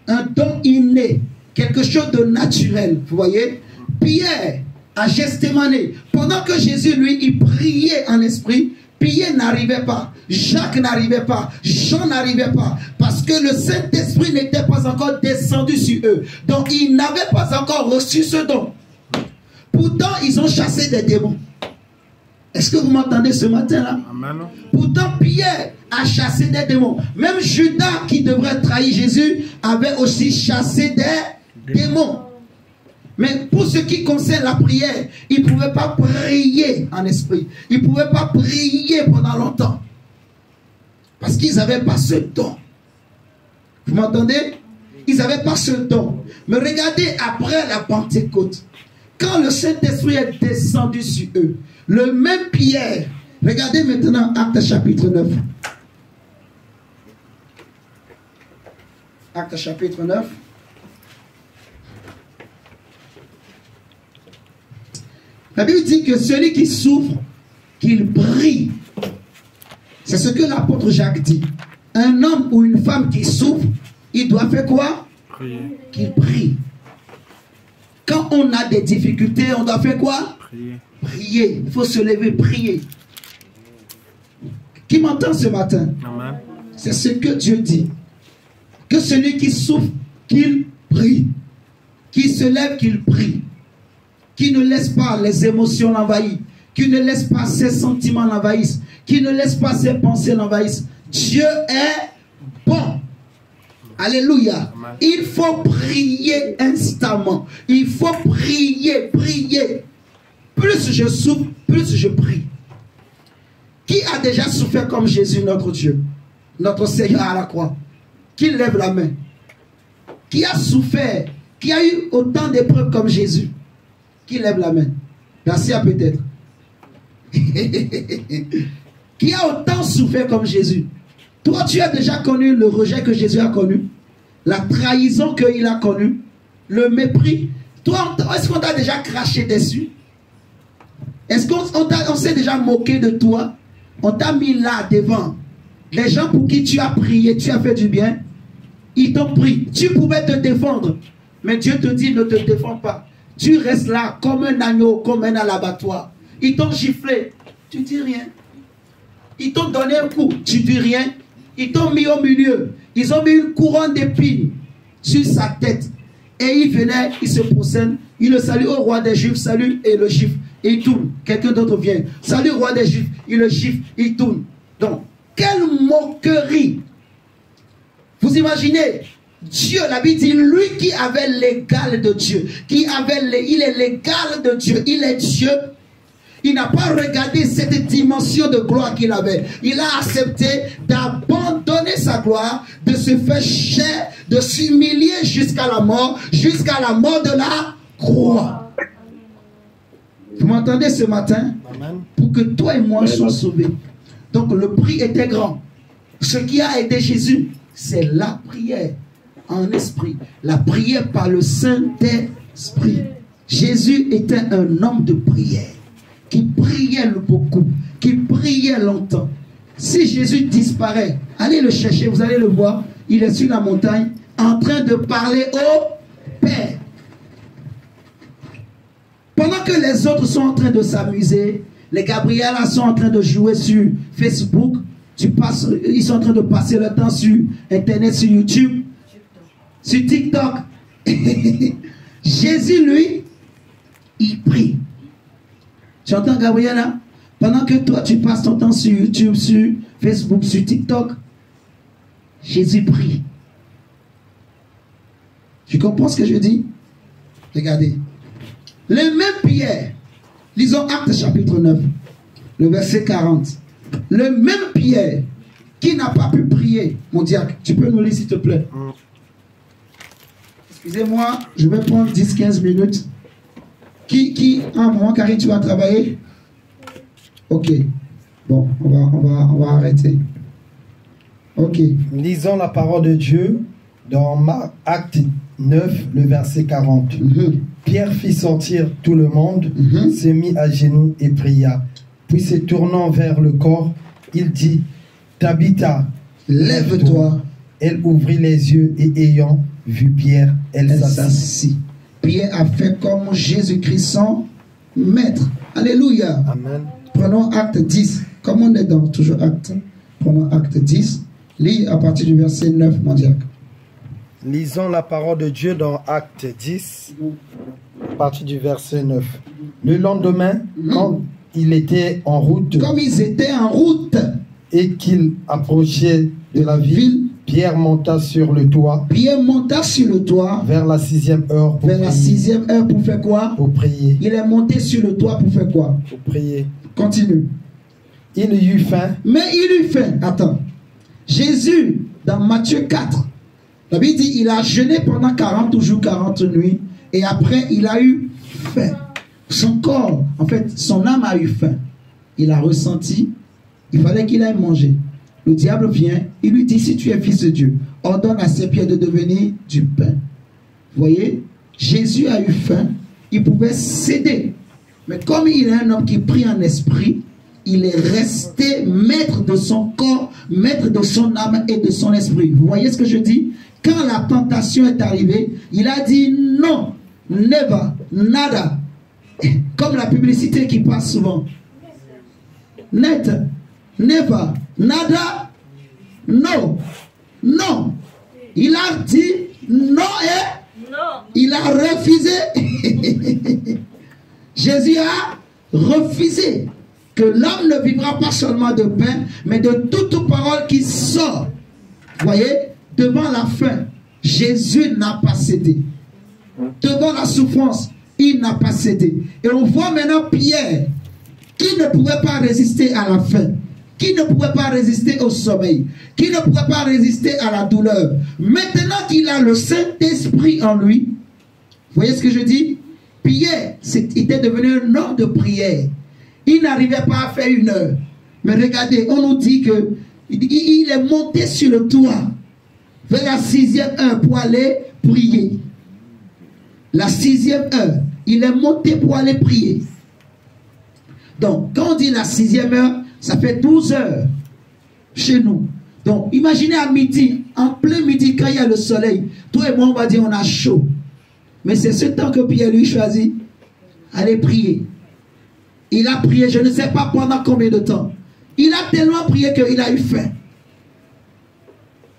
S5: un don inné, quelque chose de naturel, vous voyez? Pierre, à Gethsémane, pendant que Jésus, lui, il priait en esprit, Pierre n'arrivait pas, Jacques n'arrivait pas, Jean n'arrivait pas, parce que le Saint-Esprit n'était pas encore descendu sur eux. Donc ils n'avaient pas encore reçu ce don. Pourtant, ils ont chassé des démons. Est-ce que vous m'entendez ce matin-là? Pourtant, Pierre a chassé des démons. Même Judas, qui devrait trahir Jésus, avait aussi chassé des démons. Mais pour ce qui concerne la prière, ils ne pouvaient pas prier en esprit. Ils ne pouvaient pas prier pendant longtemps. Parce qu'ils n'avaient pas ce don. Vous m'entendez? Ils n'avaient pas ce don. Mais regardez après la Pentecôte. Quand le Saint-Esprit est descendu sur eux, le même Pierre, regardez maintenant Actes chapitre 9. Actes chapitre 9. La Bible dit que celui qui souffre, qu'il prie. C'est ce que l'apôtre Jacques dit. Un homme ou une femme qui souffre, il doit faire quoi?
S2: Prier.
S5: Qu'il prie. Quand on a des difficultés, on doit faire quoi?
S2: Prier.
S5: Prier. Il faut se lever, prier. Qui m'entend ce matin?
S2: Amen.
S5: C'est ce que Dieu dit. Que celui qui souffre, qu'il prie. Qui se lève, qu'il prie. Qui ne laisse pas les émotions l'envahir. Qui ne laisse pas ses sentiments l'envahissent. Qui ne laisse pas ses pensées l'envahissent. Dieu est bon. Alléluia.
S2: Amen.
S5: Il faut prier instamment. Il faut prier, prier. Plus je souffre, plus je prie. Qui a déjà souffert comme Jésus, notre Dieu, notre Seigneur à la croix? Qui lève la main? Qui a souffert? Qui a eu autant d'épreuves comme Jésus? Qui lève la main? Garcia peut-être. Qui a autant souffert comme Jésus? Toi, tu as déjà connu le rejet que Jésus a connu, la trahison qu'il a connue, le mépris. Toi, est-ce qu'on t'a déjà craché dessus? Est-ce qu'on s'est déjà moqué de toi? On t'a mis là devant. Les gens pour qui tu as prié, tu as fait du bien, ils t'ont pris. Tu pouvais te défendre, mais Dieu te dit ne te défends pas. Tu restes là comme un agneau, comme un à l'abattoir. Ils t'ont giflé, tu dis rien. Ils t'ont donné un coup, tu dis rien. Ils t'ont mis au milieu. Ils ont mis une couronne d'épines sur sa tête. Et il venait, il se procède, il le salue au roi des Juifs, salut, et le gifle. Et il tourne. Quelqu'un d'autre vient. Salut roi des Juifs, il le gifle, il tourne. Donc, quelle moquerie. Vous imaginez, Dieu, la Bible dit, lui qui avait l'égal de Dieu, il est l'égal de Dieu, il est Dieu. Il n'a pas regardé cette dimension de gloire qu'il avait. Il a accepté d'abandonner sa gloire, de se faire chair, de s'humilier jusqu'à la mort de la croix. Vous m'entendez ce matin?
S2: Amen.
S5: Pour que toi et moi soyons sauvés. Donc le prix était grand. Ce qui a aidé Jésus, c'est la prière en esprit. La prière par le Saint-Esprit. Jésus était un homme de prière, qui priait beaucoup, qui priait longtemps. Si Jésus disparaît, allez le chercher, vous allez le voir. Il est sur la montagne, en train de parler au Père. Pendant que les autres sont en train de s'amuser, les Gabriela sont en train de jouer sur Facebook, ils sont en train de passer le temps sur Internet, sur YouTube, sur TikTok. Jésus, lui, il prie. Tu entends, Gabriela? Pendant que toi, tu passes ton temps sur YouTube, sur Facebook, sur TikTok, Jésus prie. Tu comprends ce que je dis? Regardez. Le même Pierre, lisons Actes chapitre 9, le verset 40. Le même Pierre qui n'a pas pu prier, mon diacre, tu peux nous lire s'il te plaît? Excusez-moi, je vais prendre 10-15 minutes. À un moment, Karine, tu vas travailler? Ok. Bon, on va arrêter. Ok.
S4: Lisons la parole de Dieu dans Acte 9, le verset 40. Pierre fit sortir tout le monde, se mit à genoux et pria. Puis se tournant vers le corps, il dit, Tabitha,
S5: lève-toi.
S4: Elle ouvrit les yeux et ayant vu Pierre, elle s'assit.
S5: Pierre a fait comme Jésus-Christ son maître. Alléluia.
S4: Amen.
S5: Prenons Acte 10. Comme on est dans toujours Acte. Prenons Acte 10. Lis à partir du verset 9, mon diacre.
S4: Lisons la parole de Dieu dans Acte 10, à partir du verset 9. Le lendemain, quand il était en route,
S5: comme ils étaient en route,
S4: et qu'il approchait de la ville, Pierre monta sur le toit.
S5: Pierre monta sur le toit.
S4: Vers la 6e heure.
S5: Vers la 6e heure pour faire quoi?
S4: Pour prier.
S5: Il est monté sur le toit pour faire quoi?
S4: Pour prier.
S5: Continue.
S4: Il eut faim.
S5: Mais il eut faim. Attends. Jésus, dans Matthieu 4, la Bible dit il a jeûné pendant 40 jours, 40 nuits. Et après, il a eu faim. Son corps, en fait, son âme a eu faim. Il a ressenti, il fallait qu'il aille manger. Le diable vient, il lui dit, si tu es fils de Dieu, ordonne à ces pierres de devenir du pain. Vous voyez, Jésus a eu faim, il pouvait céder. Mais comme il est un homme qui prie en esprit, il est resté maître de son corps, maître de son âme et de son esprit. Vous voyez ce que je dis? Quand la tentation est arrivée, il a dit non, never, nada. Comme la publicité qui passe souvent. Net, never, nada, no, non. Il a dit non et il a refusé. Jésus a refusé que l'homme ne vivra pas seulement de pain, mais de toute parole qui sort. Vous voyez, devant la faim, Jésus n'a pas cédé. Devant la souffrance, il n'a pas cédé. Et on voit maintenant Pierre, qui ne pouvait pas résister à la faim, qui ne pouvait pas résister au sommeil, qui ne pouvait pas résister à la douleur. Maintenant qu'il a le Saint-Esprit en lui, vous voyez ce que je dis? Pierre était devenu un homme de prière. Il n'arrivait pas à faire 1 heure. Mais regardez, on nous dit que il est monté sur le toit vers la 6e heure pour aller prier. La 6e heure, il est monté pour aller prier. Donc, quand on dit la 6e heure, ça fait 12 heures chez nous. Donc, imaginez à midi, en plein midi, quand il y a le soleil, toi et moi, on va dire on a chaud. Mais c'est ce temps que Pierre lui choisit, aller prier. Il a prié, je ne sais pas pendant combien de temps. Il a tellement prié qu'il a eu faim.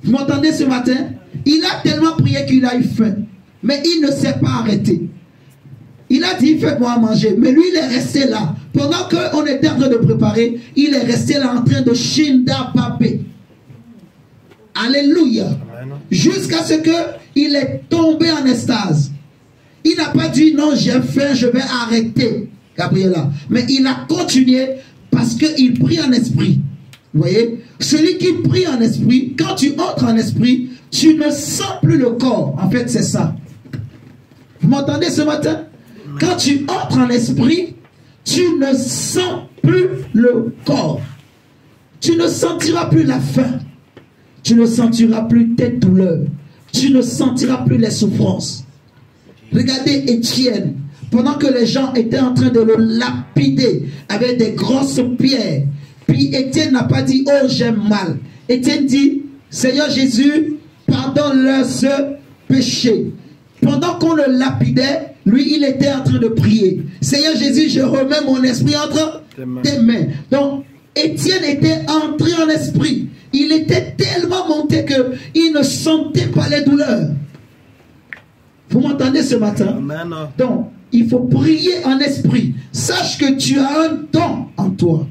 S5: Vous m'entendez ce matin? Il a tellement prié qu'il a eu faim. Mais il ne s'est pas arrêté. Il a dit, faites-moi manger. Mais lui, il est resté là. Pendant qu'on était en train de préparer, il est resté là en train de Shinda Babé. Alléluia. Jusqu'à ce qu'il est tombé en extase. Il n'a pas dit, non, j'ai faim, je vais arrêter, Gabriela. Mais il a continué parce qu'il prie en esprit. Vous voyez? Celui qui prie en esprit, quand tu entres en esprit, tu ne sens plus le corps. En fait, c'est ça. Vous m'entendez ce matin? Quand tu entres en esprit, tu ne sens plus le corps. Tu ne sentiras plus la faim. Tu ne sentiras plus tes douleurs. Tu ne sentiras plus les souffrances. Regardez Étienne. Pendant que les gens étaient en train de le lapider avec des grosses pierres, puis Étienne n'a pas dit, oh j'ai mal. Étienne dit, Seigneur Jésus, pardonne-leur ce péché. Pendant qu'on le lapidait, lui il était en train de prier. Seigneur Jésus, je remets mon esprit entre tes mains. Donc Étienne était entré en esprit. Il était tellement monté qu'il ne sentait pas les douleurs. Vous m'entendez ce matin?
S2: Amen.
S5: Donc, il faut prier en esprit. Sache que tu as un don en toi.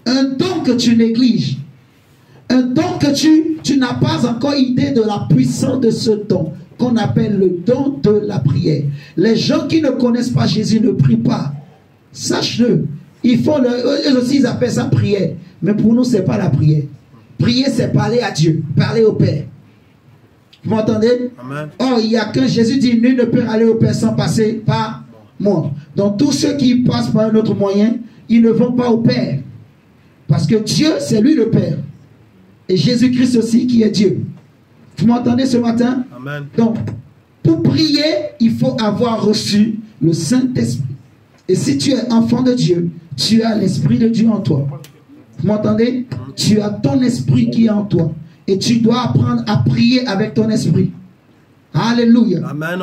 S5: Un don que tu négliges. Un don que tu n'as pas encore idée de la puissance de ce don, qu'on appelle le don de la prière. Les gens qui ne connaissent pas Jésus ne prient pas. Sache-le. Eux aussi, ils appellent ça prière. Mais pour nous, ce n'est pas la prière. Prier, c'est parler à Dieu, parler au Père. Vous m'entendez? Or, il n'y a que Jésus dit, nul ne peut aller au Père sans passer par moi. Donc, tous ceux qui passent par un autre moyen, ils ne vont pas au Père. Parce que Dieu, c'est lui le Père. Et Jésus-Christ aussi qui est Dieu. Vous m'entendez ce matin?
S2: Amen.
S5: Donc, pour prier, il faut avoir reçu le Saint-Esprit. Et si tu es enfant de Dieu, tu as l'Esprit de Dieu en toi. Vous m'entendez? Tu as ton esprit qui est en toi. Et tu dois apprendre à prier avec ton esprit. Alléluia.
S2: Amen.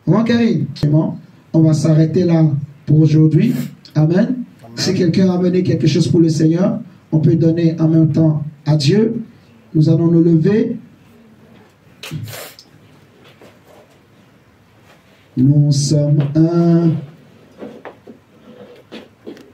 S5: Bon, Karine, on va s'arrêter là pour aujourd'hui. Amen. Si quelqu'un a amené quelque chose pour le Seigneur, on peut donner en même temps à Dieu. Nous allons nous lever. Nous sommes un.